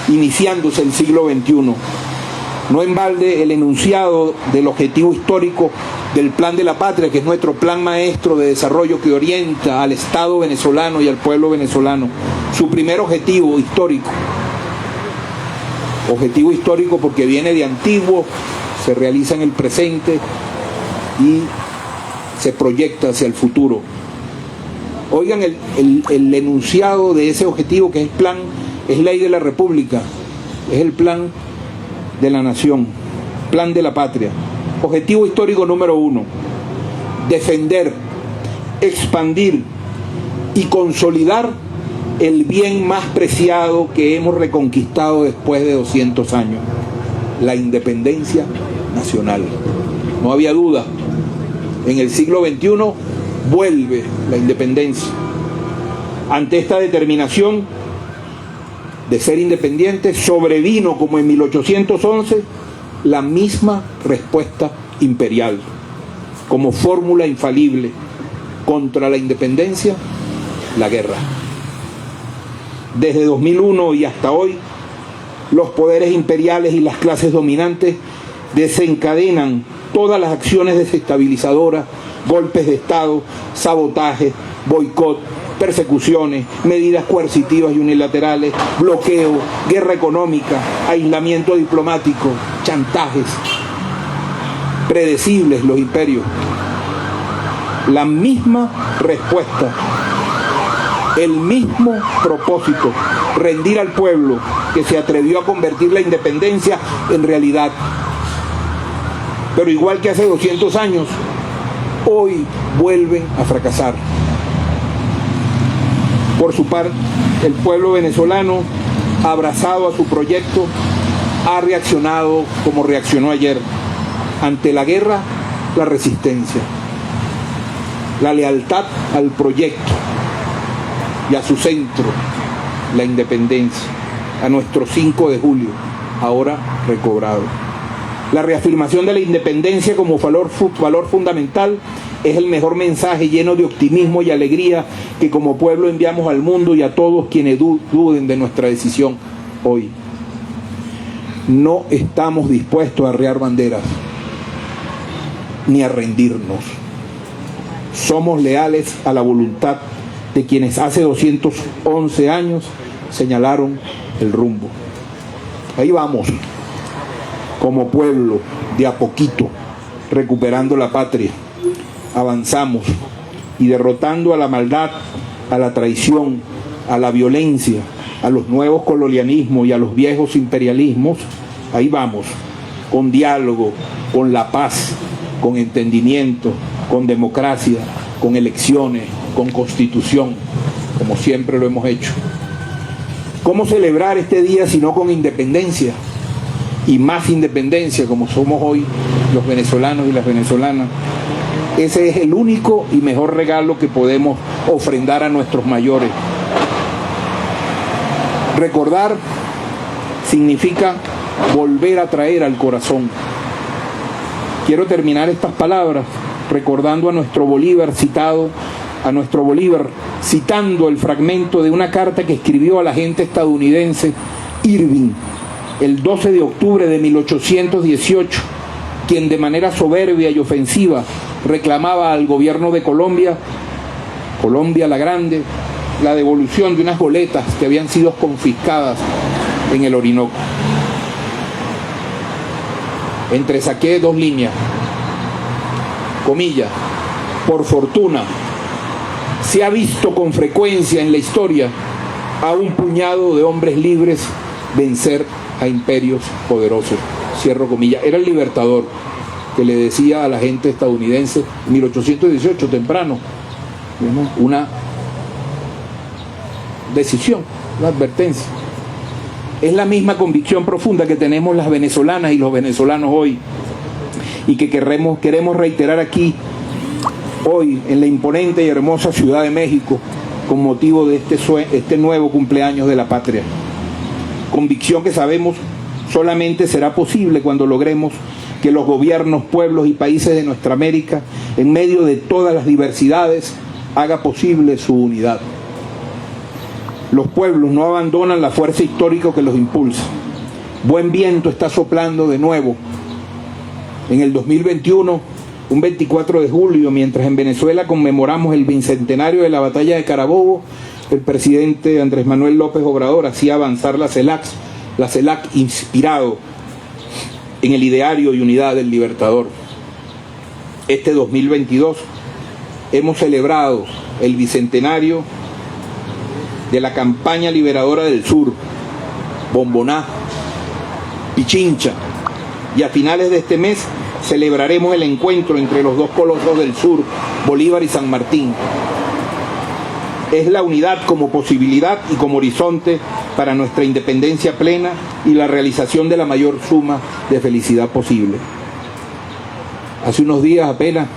iniciándose el siglo XXI. No en balde el enunciado del objetivo histórico del Plan de la Patria, que es nuestro plan maestro de desarrollo que orienta al Estado venezolano y al pueblo venezolano. Su primer objetivo histórico porque viene de antiguo, se realiza en el presente y se proyecta hacia el futuro. Oigan el enunciado de ese objetivo, que es ley de la República, es el plan de la nación, plan de la patria. Objetivo histórico número 1: defender, expandir y consolidar el bien más preciado que hemos reconquistado después de 200 años, la independencia nacional. No había duda, en el siglo XXI vuelve la independencia. Ante esta determinación de ser independiente, sobrevino, como en 1811, la misma respuesta imperial, como fórmula infalible contra la independencia, la guerra. Desde 2001 y hasta hoy, los poderes imperiales y las clases dominantes desencadenan todas las acciones desestabilizadoras, golpes de Estado, sabotaje, boicot, persecuciones, medidas coercitivas y unilaterales, bloqueo, guerra económica, aislamiento diplomático, chantajes. Predecibles los imperios. La misma respuesta, el mismo propósito: rendir al pueblo que se atrevió a convertir la independencia en realidad. Pero igual que hace 200 años, hoy vuelven a fracasar. Por su parte, el pueblo venezolano, abrazado a su proyecto, ha reaccionado como reaccionó ayer, ante la guerra, la resistencia, la lealtad al proyecto y a su centro, la independencia, a nuestro 5 de julio, ahora recobrado. La reafirmación de la independencia como valor fundamental es el mejor mensaje lleno de optimismo y alegría que como pueblo enviamos al mundo y a todos quienes duden de nuestra decisión hoy. No estamos dispuestos a arriar banderas ni a rendirnos. Somos leales a la voluntad de quienes hace 211 años señalaron el rumbo. Ahí vamos, como pueblo, de a poquito, recuperando la patria. Avanzamos y derrotando a la maldad, a la traición, a la violencia, a los nuevos colonialismos y a los viejos imperialismos. Ahí vamos, con diálogo, con la paz, con entendimiento, con democracia, con elecciones, con constitución, como siempre lo hemos hecho. ¿Cómo celebrar este día si no con independencia? Y más independencia, como somos hoy los venezolanos y las venezolanas. Ese es el único y mejor regalo que podemos ofrendar a nuestros mayores. Recordar significa volver a traer al corazón. Quiero terminar estas palabras recordando a nuestro Bolívar citando el fragmento de una carta que escribió al agente estadounidense Irving el 12 de octubre de 1818, quien de manera soberbia y ofensiva reclamaba al gobierno de Colombia la Grande, la devolución de unas goletas que habían sido confiscadas en el Orinoco. Entresaqué 2 líneas, comillas: por fortuna, se ha visto con frecuencia en la historia a un puñado de hombres libres vencer a imperios poderosos. Cierro comillas. Era el Libertador que le decía a la gente estadounidense en 1818, temprano, una decisión, una advertencia. Es la misma convicción profunda que tenemos las venezolanas y los venezolanos hoy, y que queremos reiterar aquí hoy en la imponente y hermosa Ciudad de México con motivo de este nuevo cumpleaños de la patria. Convicción que sabemos solamente será posible cuando logremos que los gobiernos, pueblos y países de nuestra América, en medio de todas las diversidades, haga posible su unidad. Los pueblos no abandonan la fuerza histórica que los impulsa. Buen viento está soplando de nuevo. En el 2021, un 24 de julio, mientras en Venezuela conmemoramos el bicentenario de la batalla de Carabobo, el presidente Andrés Manuel López Obrador hacía avanzar la CELAC inspirado en el ideario y unidad del Libertador. Este 2022 hemos celebrado el bicentenario de la campaña liberadora del sur, Bomboná, Pichincha, y a finales de este mes celebraremos el encuentro entre los dos colosos del sur, Bolívar y San Martín. Es la unidad como posibilidad y como horizonte para nuestra independencia plena y la realización de la mayor suma de felicidad posible. Hace unos días apenas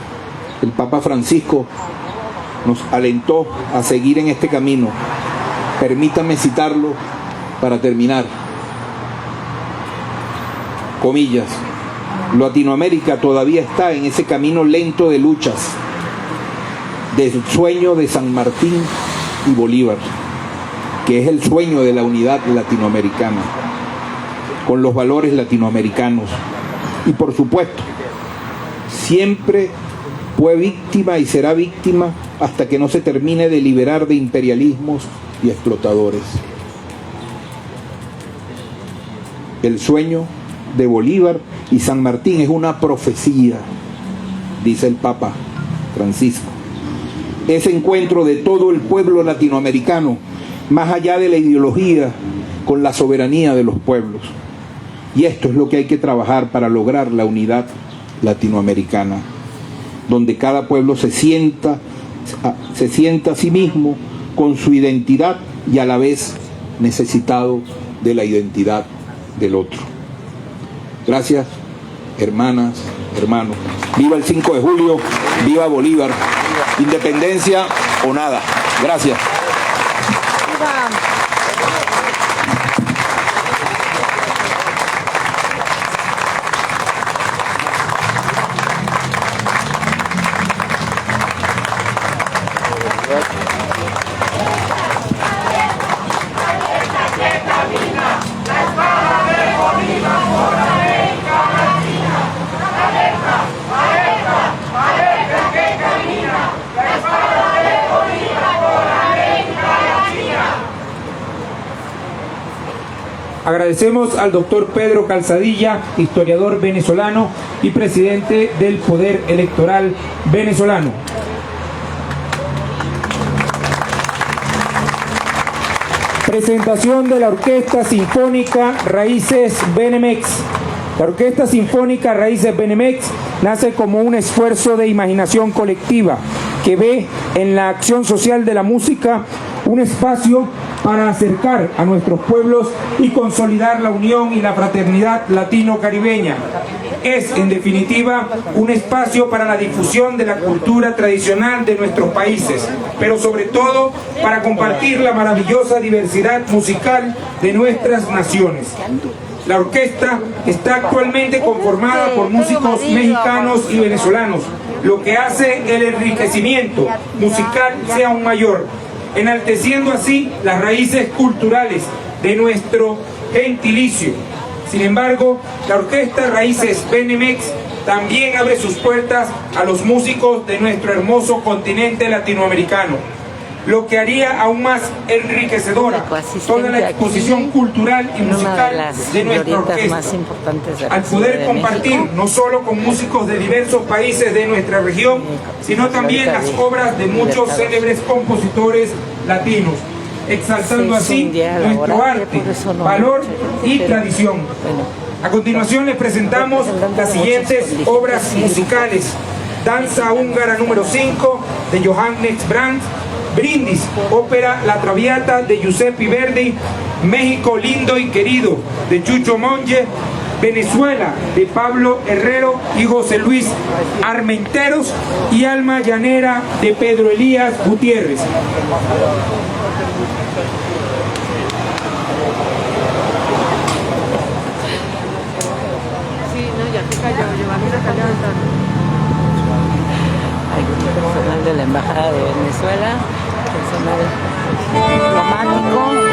el Papa Francisco nos alentó a seguir en este camino. Permítanme citarlo para terminar. Comillas: Latinoamérica todavía está en ese camino lento de luchas, del sueño de San Martín y Bolívar, que es el sueño de la unidad latinoamericana, con los valores latinoamericanos. Y por supuesto, siempre fue víctima y será víctima hasta que no se termine de liberar de imperialismos y explotadores. El sueño de Bolívar y San Martín es una profecía, dice el Papa Francisco. Ese encuentro de todo el pueblo latinoamericano, más allá de la ideología, con la soberanía de los pueblos. Y esto es lo que hay que trabajar para lograr la unidad latinoamericana, donde cada pueblo se sienta a sí mismo con su identidad y a la vez necesitado de la identidad del otro. Gracias, hermanas, hermano. Viva el 5 de julio, viva Bolívar. Independencia o nada. Gracias. Agradecemos al doctor Pedro Calzadilla, historiador venezolano y presidente del Poder Electoral venezolano. Presentación de la Orquesta Sinfónica Raíces Benemex. La Orquesta Sinfónica Raíces Benemex nace como un esfuerzo de imaginación colectiva que ve en la acción social de la música un espacio para acercar a nuestros pueblos y consolidar la unión y la fraternidad latino-caribeña. Es, en definitiva, un espacio para la difusión de la cultura tradicional de nuestros países, pero sobre todo para compartir la maravillosa diversidad musical de nuestras naciones. La orquesta está actualmente conformada por músicos mexicanos y venezolanos, lo que hace que el enriquecimiento musical sea aún mayor, enalteciendo así las raíces culturales de nuestro gentilicio. Sin embargo, la Orquesta Raíces Benemex también abre sus puertas a los músicos de nuestro hermoso continente latinoamericano, lo que haría aún más enriquecedora toda la exposición cultural y musical de nuestra orquesta, al poder compartir no solo con músicos de diversos países de nuestra región, sino también las obras de muchos célebres compositores latinos, exaltando así nuestro arte, valor y tradición. A continuación les presentamos las siguientes obras musicales: Danza húngara número 5 de Johannes Brahms, Brindis, ópera La Traviata de Giuseppe Verdi, México lindo y querido de Chucho Monge, Venezuela de Pablo Herrero y José Luis Armenteros y Alma Llanera de Pedro Elías Gutiérrez. Hay personal de la Embajada de Venezuela, personal diplomático.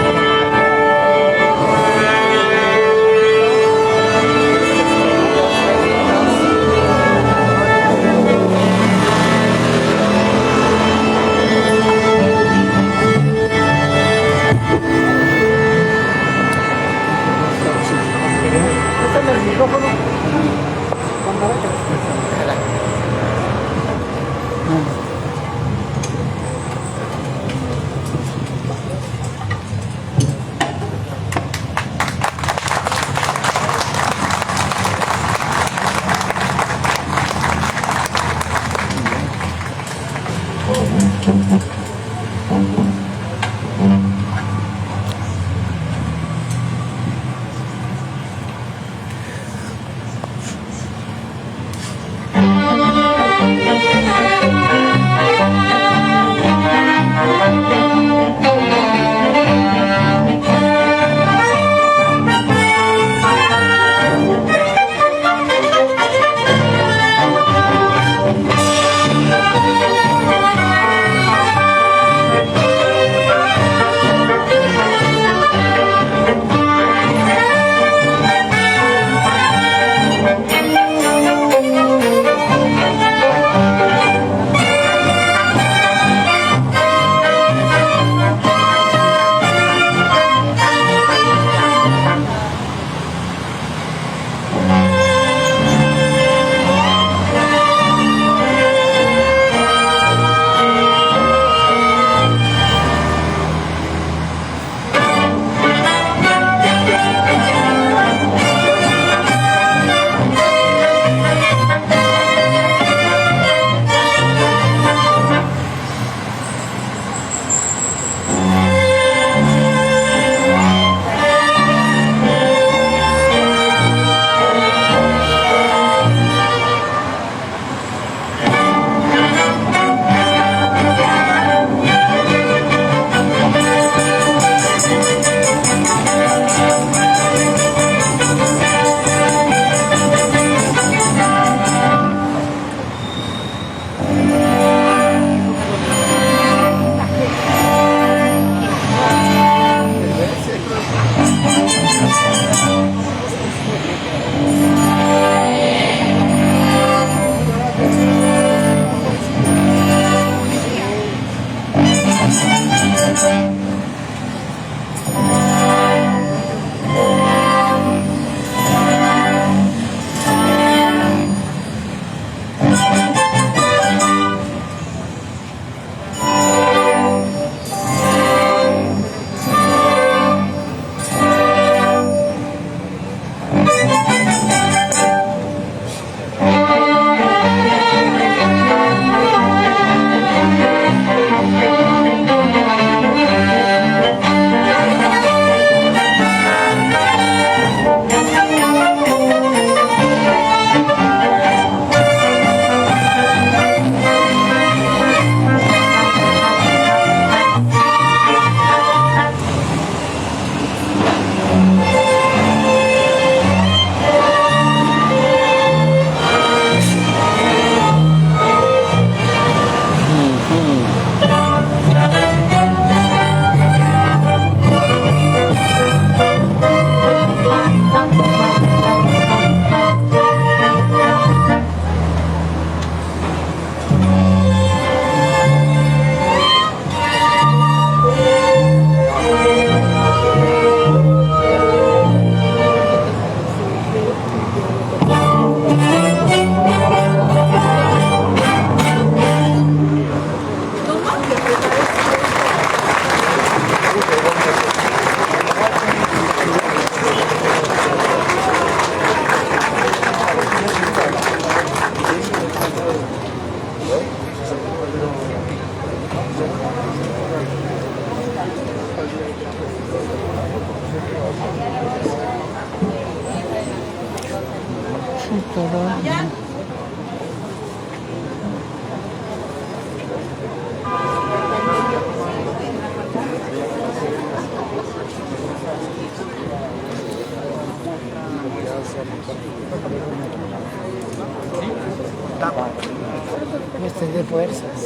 Estoy de fuerzas.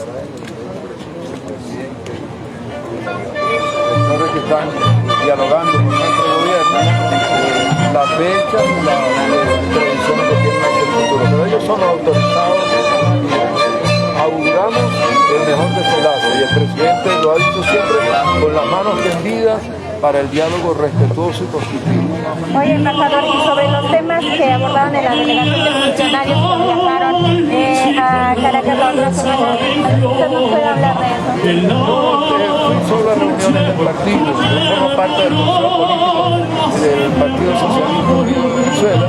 Sectores que están dialogando con nuestro gobierno, la fecha y la previsión que tienen hacia el futuro. Pero ellos son los autorizados. Auguramos el mejor desenlace y el presidente lo ha dicho siempre con las manos tendidas para el diálogo respetuoso y constructivo. Oye, embajador, y sobre los temas que abordaron en la delegación de funcionarios que viajaron a Caracas la otra semana, ¿usted nos puede hablar de eso? Fui solo a reuniones del partido, yo formo parte del consejo político del Partido Socialista Unido de Venezuela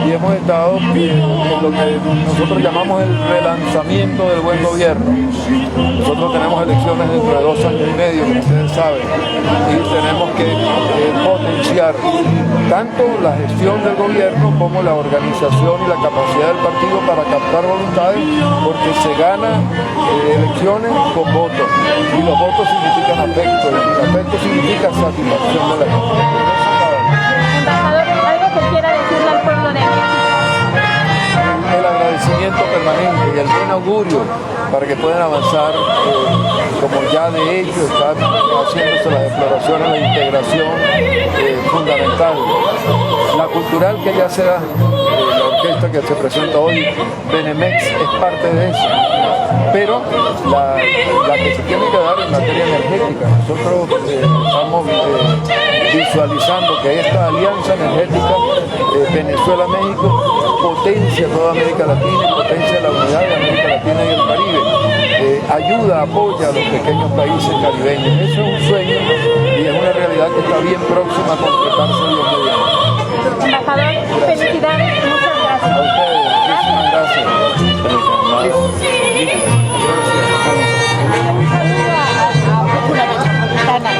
y hemos estado en lo que nosotros llamamos el relanzamiento del buen gobierno. Nosotros tenemos elecciones dentro de 2 años y medio, como ustedes saben, y tenemos que potenciar tanto la gestión del gobierno como la organización y la capacidad del partido para captar voluntades, porque se gana elecciones con votos y los votos significan afecto y el afecto significa satisfacción de la gente. Embajador, ¿algo que quiera decirle al pueblo de México? El agradecimiento permanente y el buen augurio para que puedan avanzar, como ya de hecho están haciéndose las exploraciones de integración fundamental. La cultural que ya se da, la orquesta que se presenta hoy, Benemex, es parte de eso. Pero la que se tiene que dar en materia energética, nosotros estamos visualizando que esta alianza energética Venezuela-México potencia toda América Latina y potencia la unidad de América Latina y el Caribe. Ayuda, apoya a los pequeños países caribeños. Eso es un sueño y es una realidad que está bien próxima a concretarse Dios mediante. Embajador, felicidades, muchas gracias. A ustedes, muchísimas gracias.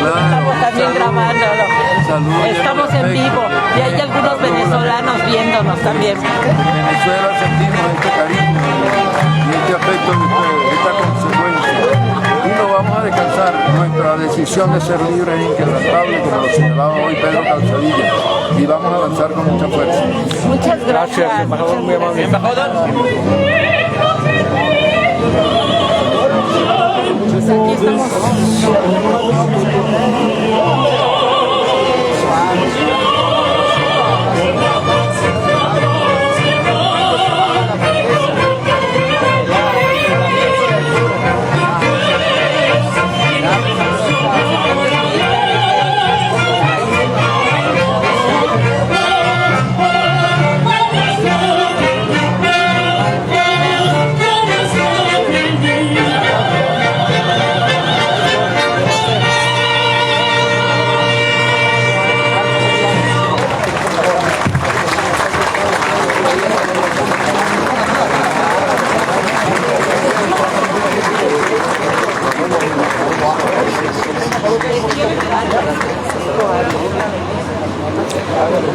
Estamos también grabándolo. Estamos en vivo y hay algunos venezolanos viéndonos también. Venezuela sentimos este cariño y este afecto de ustedes, esta consecuencia. Y no vamos a descansar. Nuestra decisión de ser libres es inquebrantable, como lo señalaba hoy Pedro Calzadilla. Y vamos a avanzar con mucha fuerza. Muchas gracias, embajador, muy amable. Pues aquí estamos.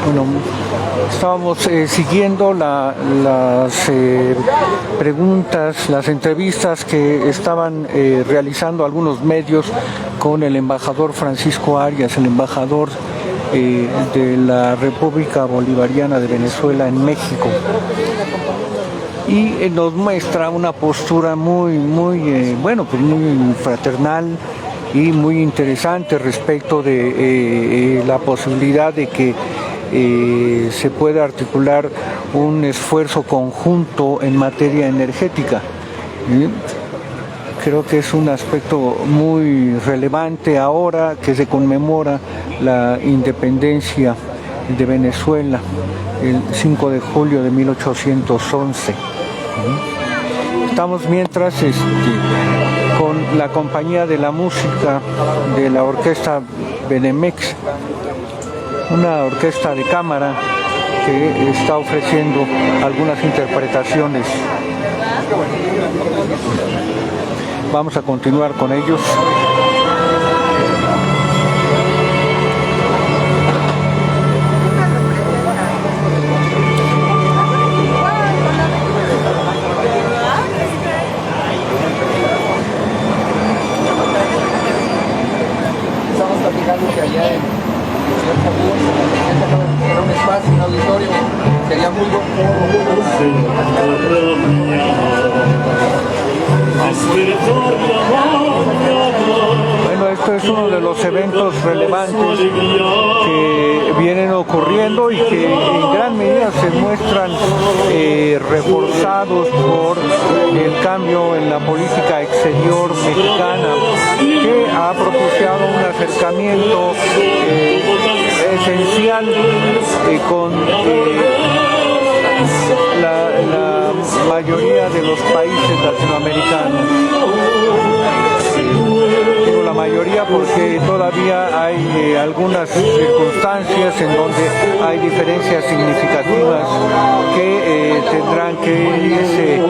Bueno, estábamos siguiendo las preguntas, las entrevistas que estaban realizando algunos medios con el embajador Francisco Arias, el embajador de la República Bolivariana de Venezuela en México. Y nos muestra una postura muy fraternal y muy interesante respecto de la posibilidad de que se pueda articular un esfuerzo conjunto en materia energética. Creo que es un aspecto muy relevante ahora que se conmemora la independencia de Venezuela el 5 de julio de 1811. Estamos mientras con la compañía de la música de la orquesta Benemex, una orquesta de cámara que está ofreciendo algunas interpretaciones. Vamos a continuar con ellos. Bueno, esto es uno de los eventos relevantes que vienen ocurriendo y que en gran medida se muestran reforzados por el cambio en la política exterior mexicana, que ha propiciado un acercamiento esencial con la mayoría de los países latinoamericanos. Digo la mayoría porque todavía hay algunas circunstancias en donde hay diferencias significativas que tendrán que irse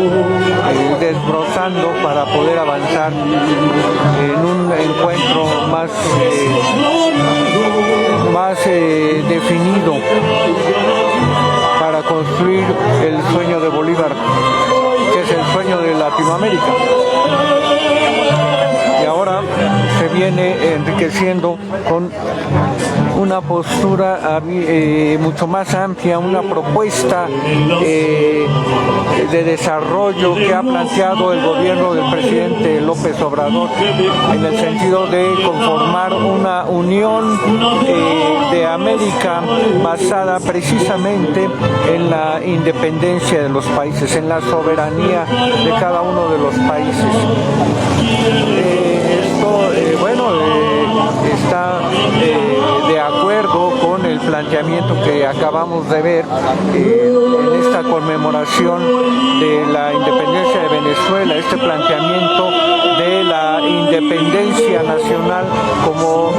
desbrozando para poder avanzar en un encuentro más definido para construir el sueño de Bolívar, que es el sueño de Latinoamérica. Y ahora se viene enriqueciendo con una postura mucho más amplia, una propuesta de desarrollo que ha planteado el gobierno del presidente López Obrador, en el sentido de conformar una unión de América basada precisamente en la independencia de los países, en la soberanía de cada uno de los países. Esto, está de acuerdo con el planteamiento que acabamos de ver en esta conmemoración de la independencia de Venezuela, este planteamiento de la independencia nacional como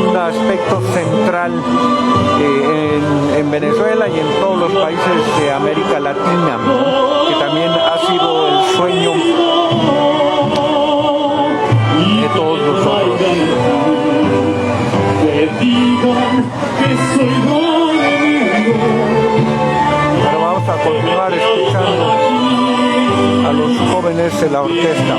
un aspecto central en Venezuela y en todos los países de América Latina, que también ha sido el sueño de todos nosotros. Pero vamos a continuar escuchando a los jóvenes de la orquesta.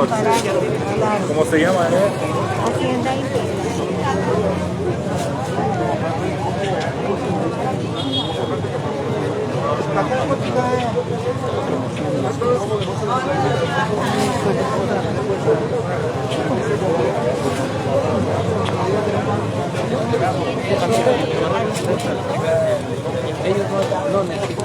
¿Cómo se llama? Hacienda Indígena. Ellos no necesitan.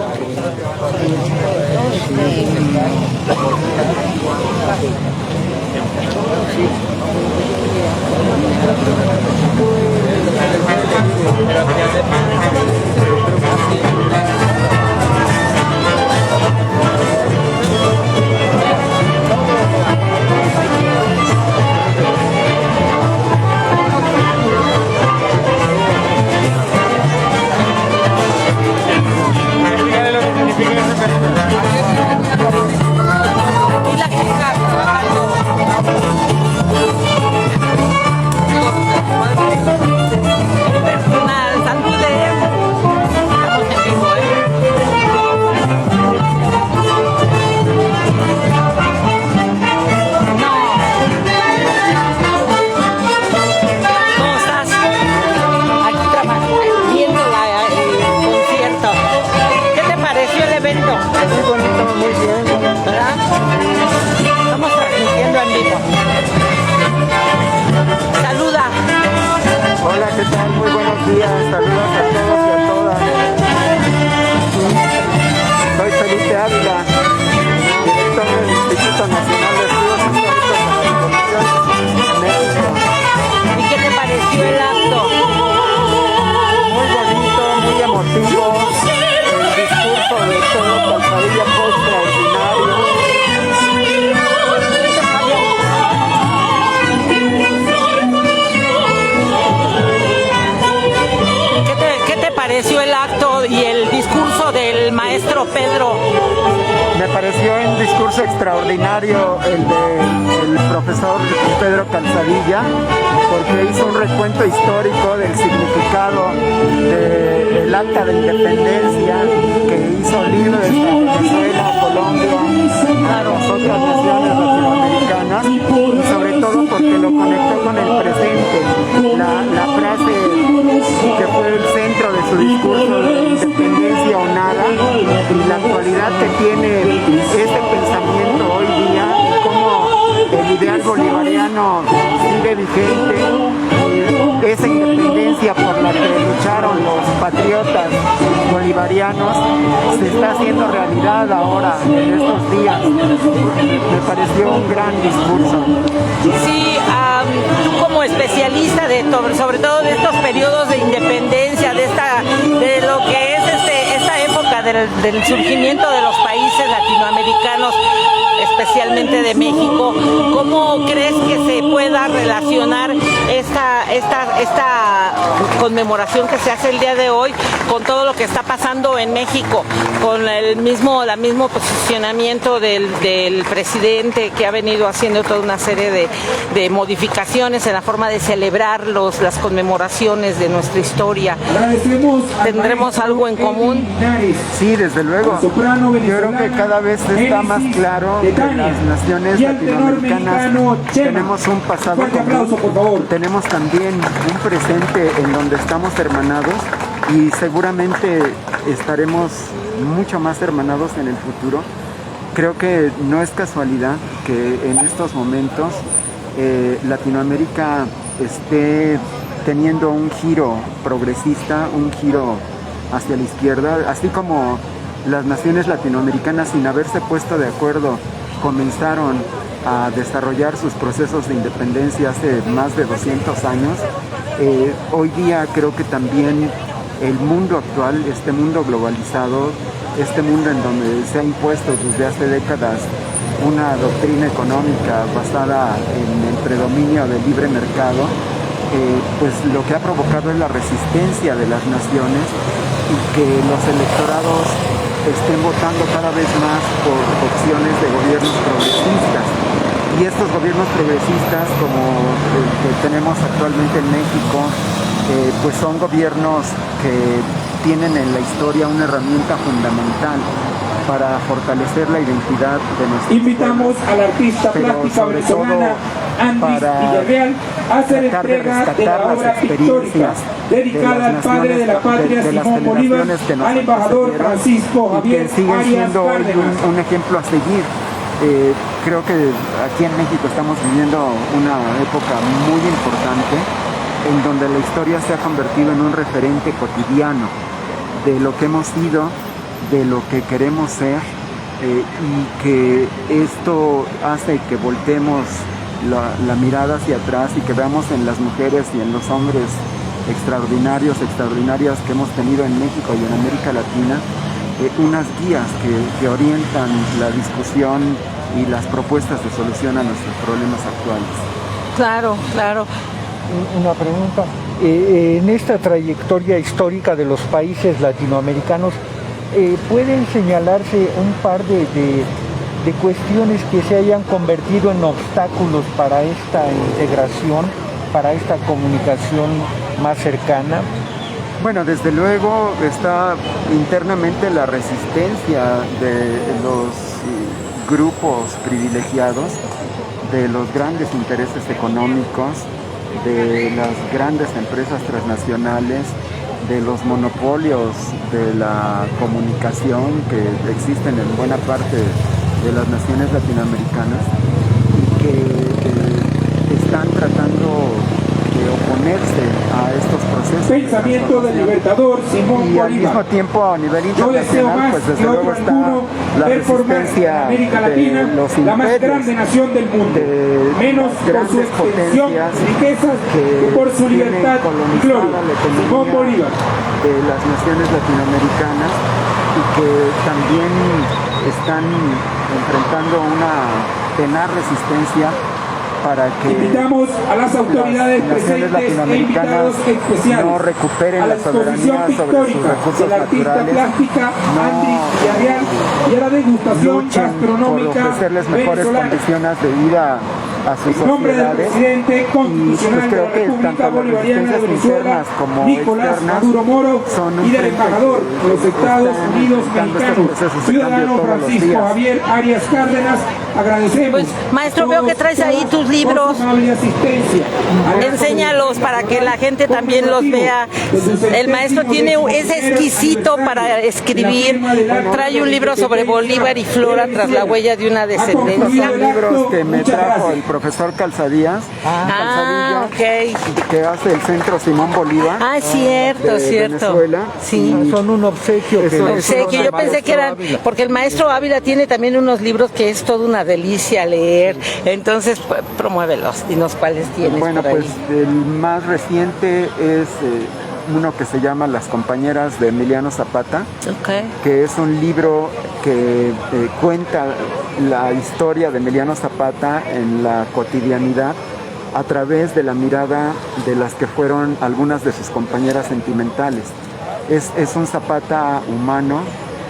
Extraordinario el profesor Pedro Calzadilla, porque hizo un recuento histórico del significado del acta de independencia que hizo libres a Venezuela, Colombia, a las otras naciones latinoamericanas, y sobre todo porque lo conectó con el presente. La frase que fue el centro de su discurso de independencia o nada, y la actualidad que tiene este pensamiento hoy día, y cómo el ideal bolivariano sigue vigente, esa independencia por la que lucharon los patriotas bolivarianos se está haciendo realidad ahora, en estos días. Me pareció un gran discurso. Sí, tú como especialista sobre todo de estos periodos de independencia, de lo que es esta época del surgimiento de los países latinoamericanos, especialmente de México, ¿cómo crees que se pueda relacionar esta conmemoración que se hace el día de hoy con todo lo que está pasando en México, con el mismo posicionamiento del presidente, que ha venido haciendo toda una serie de modificaciones en la forma de celebrar las conmemoraciones de nuestra historia? ¿Tendremos algo en común? Sí, desde luego. Yo creo que cada vez está más claro que las naciones latinoamericanas tenemos un pasado común, tenemos también un presente en donde estamos hermanados, y seguramente estaremos mucho más hermanados en el futuro. Creo que no es casualidad que en estos momentos Latinoamérica esté teniendo un giro progresista, un giro hacia la izquierda, así como las naciones latinoamericanas, sin haberse puesto de acuerdo, comenzaron a desarrollar sus procesos de independencia hace más de 200 años. Hoy día creo que también el mundo actual, este mundo globalizado, este mundo en donde se ha impuesto desde hace décadas una doctrina económica basada en el predominio del libre mercado, pues lo que ha provocado es la resistencia de las naciones, y que los electorados estén votando cada vez más por opciones de gobiernos progresistas. Y estos gobiernos progresistas, como el que tenemos actualmente en México, pues son gobiernos que tienen en la historia una herramienta fundamental, para fortalecer la identidad de nuestra Invitamos escuela, a la artista pero plástica sobre venezolana todo Andis para Villarreal a hacer tratar de entrega de rescatar la las obra pictórica experiencias dedicada de al las padre de la patria, de las Simón Bolívar, generaciones que nos al embajador antecedieron Francisco y Javier que siguen Arias siendo hoy Cárdenas. un ejemplo a seguir. Creo que aquí en México estamos viviendo una época muy importante en donde la historia se ha convertido en un referente cotidiano de lo que hemos sido, de lo que queremos ser, y que esto hace que voltemos la mirada hacia atrás y que veamos en las mujeres y en los hombres extraordinarias que hemos tenido en México y en América Latina, unas guías que orientan la discusión y las propuestas de solución a nuestros problemas actuales. Claro, claro. Una pregunta. En esta trayectoria histórica de los países latinoamericanos, ¿pueden señalarse un par de cuestiones que se hayan convertido en obstáculos para esta integración, para esta comunicación más cercana? Bueno, desde luego está internamente la resistencia de los grupos privilegiados, de los grandes intereses económicos, de las grandes empresas transnacionales, de los monopolios de la comunicación que existen en buena parte de las naciones latinoamericanas y que están tratando de oponerse a estos procesos. Pensamiento del libertador Simón y al Bolívar. mismo tiempo a nivel Yo deseo internacional, más pues desde que luego otro está alguno la ver formarse en resistencia América Latina, de los la más imperios, grande nación del mundo, de menos las por su grandes extensión potencias y riquezas que por su tienen libertad y colonizada gloria. la economía Simón Bolívar. de las naciones latinoamericanas y que también están enfrentando una tenaz resistencia para que Invitamos a las autoridades las naciones presentes e invitados especiales no recuperen a la la soberanía exposición sobre sus pictórica recursos de la artista naturales, plástica no Andis Villarreal y a la degustación luchen por gastronómica ofrecerles mejores venezolana. condiciones de vida a sus En nombre del sociedades. presidente constitucional pues de la creo que República tanto las Bolivariana de resistencias Venezuela, internas como Nicolás externas Maduro Moro, son un y del frente embajador que de los Estados están Unidos enfrentando estos mexicanos, procesos de ciudadano cambio todos los Francisco días. Javier Arias Cárdenas, agradecemos. Pues, maestro, a veo que todos, traes ahí todas, tus libros. por su amable asistencia. Enséñalos para que la gente también los vea. El maestro es exquisito para escribir. Trae un libro sobre Bolívar y Flora tras la huella de una Estos descendencia. son libros que me trajo el profesor Calzadillas, Ah, ok. que hace el Centro Simón Bolívar. Ah, es cierto, de cierto. Venezuela. Sí. Son un obsequio que Eso- les Sé hizo que el yo pensé que eran, maestro Ávila. porque el maestro Ávila tiene también unos libros que es toda una delicia leer. Entonces, promuévelos, dinos cuáles tienes Bueno, por ahí. pues el más reciente es uno que se llama Las compañeras de Emiliano Zapata, Ok. que es un libro que cuenta la historia de Emiliano Zapata en la cotidianidad a través de la mirada de las que fueron algunas de sus compañeras sentimentales. Es un Zapata humano,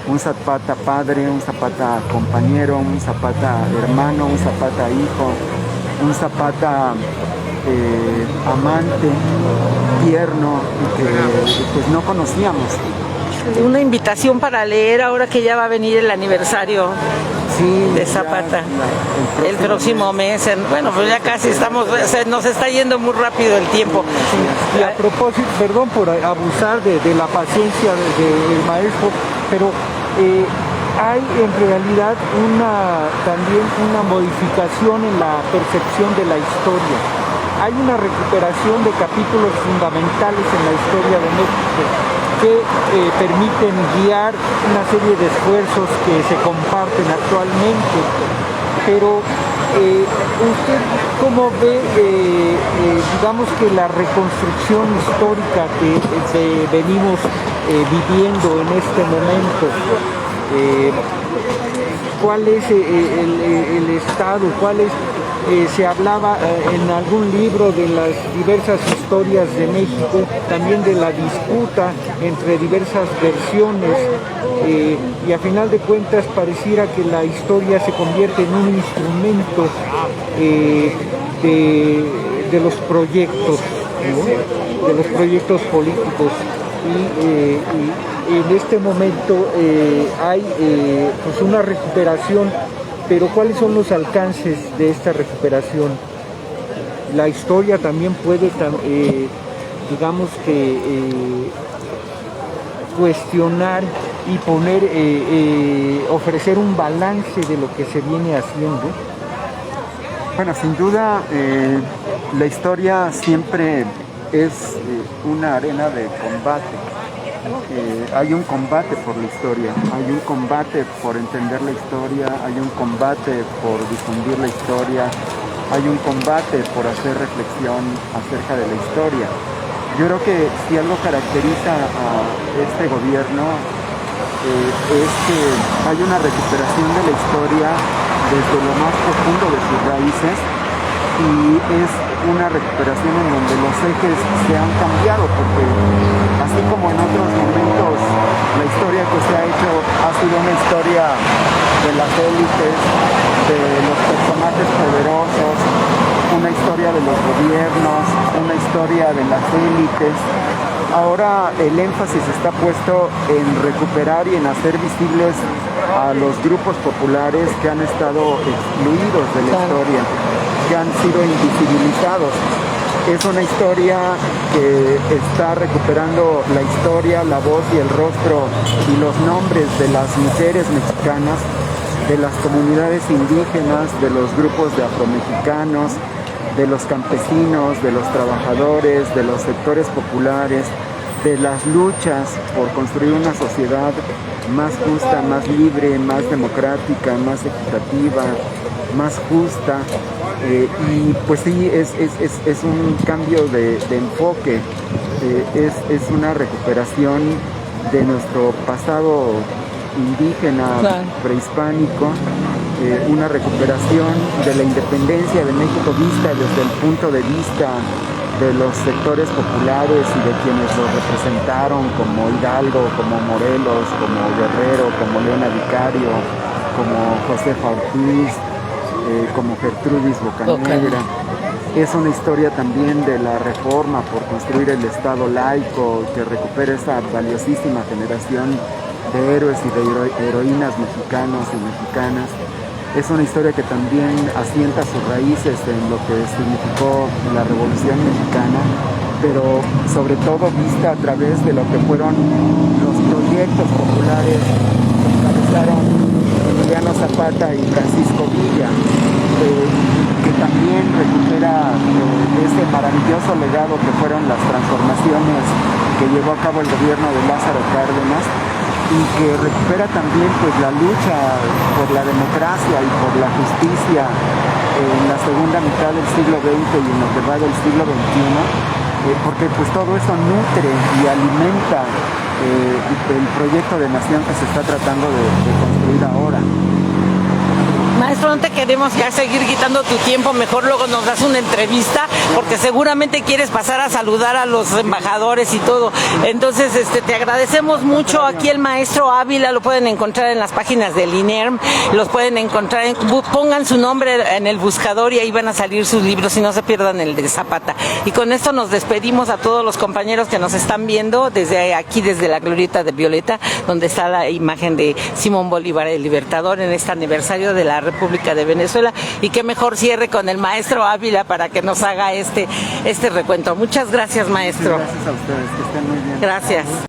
un Zapata padre, un Zapata compañero, un Zapata hermano, un Zapata hijo, un Zapata amante, tierno, y que pues no conocíamos. Una invitación para leer ahora que ya va a venir el aniversario Sí, de ya Zapata. El próximo próximo mes. Bueno, pues ya casi estamos, nos está yendo muy rápido el tiempo. Y a propósito, perdón por abusar de la paciencia del maestro, pero hay en realidad también una modificación en la percepción de la historia. Hay una recuperación de capítulos fundamentales en la historia de México que permiten guiar una serie de esfuerzos que se comparten actualmente. Pero ¿usted cómo ve, digamos que la reconstrucción histórica que venimos viviendo en este momento? ¿Cuál es el estado? ¿Cuál es? Se hablaba en algún libro de las diversas historias de México, también de la disputa entre diversas versiones, y a final de cuentas pareciera que la historia se convierte en un instrumento de los proyectos, ¿no? De los proyectos políticos, y en este momento hay pues una recuperación, pero ¿cuáles son los alcances de esta recuperación? La historia también puede, digamos que, cuestionar y poner, ofrecer un balance de lo que se viene haciendo. Bueno, sin duda, la historia siempre es una arena de combate. Hay un combate por la historia, hay un combate por entender la historia, hay un combate por difundir la historia, hay un combate por hacer reflexión acerca de la historia. Yo creo que si algo caracteriza a este gobierno es que hay una recuperación de la historia desde lo más profundo de sus raíces, y es una recuperación en donde los ejes se han cambiado, porque así como en otros momentos la historia que se ha hecho ha sido una historia de las élites, de los personajes poderosos, una historia de los gobiernos, una historia de las élites, ahora el énfasis está puesto en recuperar y en hacer visibles a los grupos populares que han estado excluidos de la historia, que han sido invisibilizados. Es una historia que está recuperando la historia, la voz y el rostro y los nombres de las mujeres mexicanas, de las comunidades indígenas, de los grupos de afromexicanos, de los campesinos, de los trabajadores, de los sectores populares, de las luchas por construir una sociedad más justa, más libre, más democrática, más equitativa, más justa. Y pues sí, es un cambio de enfoque, es una recuperación de nuestro pasado indígena, prehispánico, una recuperación de la independencia de México vista desde el punto de vista de los sectores populares y de quienes los representaron, como Hidalgo, como Morelos, como Guerrero, como Leona Vicario, como Josefa Ortiz, como Gertrudis Bocanegra. Es una historia también de la reforma por construir el Estado laico, que recupera esa valiosísima generación de héroes y de heroínas mexicanos y mexicanas. Es una historia que también asienta sus raíces en lo que significó la Revolución Mexicana, pero sobre todo vista a través de lo que fueron los proyectos populares que encabezaron Emiliano Zapata y Francisco Villa, que también recupera ese maravilloso legado que fueron las transformaciones que llevó a cabo el gobierno de Lázaro Cárdenas, y que recupera también pues la lucha por la democracia y por la justicia en la segunda mitad del siglo XX y en lo que va del siglo XXI, porque pues todo eso nutre y alimenta el proyecto de nación que se está tratando de construir ahora. Maestro, no te queremos ya seguir quitando tu tiempo, mejor luego nos das una entrevista, porque seguramente quieres pasar a saludar a los embajadores y todo. Entonces, te agradecemos mucho. Aquí el maestro Ávila lo pueden encontrar en las páginas del INERM, los pueden encontrar, pongan su nombre en el buscador y ahí van a salir sus libros y no se pierdan el de Zapata. Y con esto nos despedimos a todos los compañeros que nos están viendo desde aquí, desde la glorieta de Violeta, donde está la imagen de Simón Bolívar, el Libertador, en este aniversario de la República de Venezuela, y qué mejor cierre con el maestro Ávila para que nos haga este recuento. Muchas gracias, maestro. Gracias a ustedes, que estén muy bien. Gracias.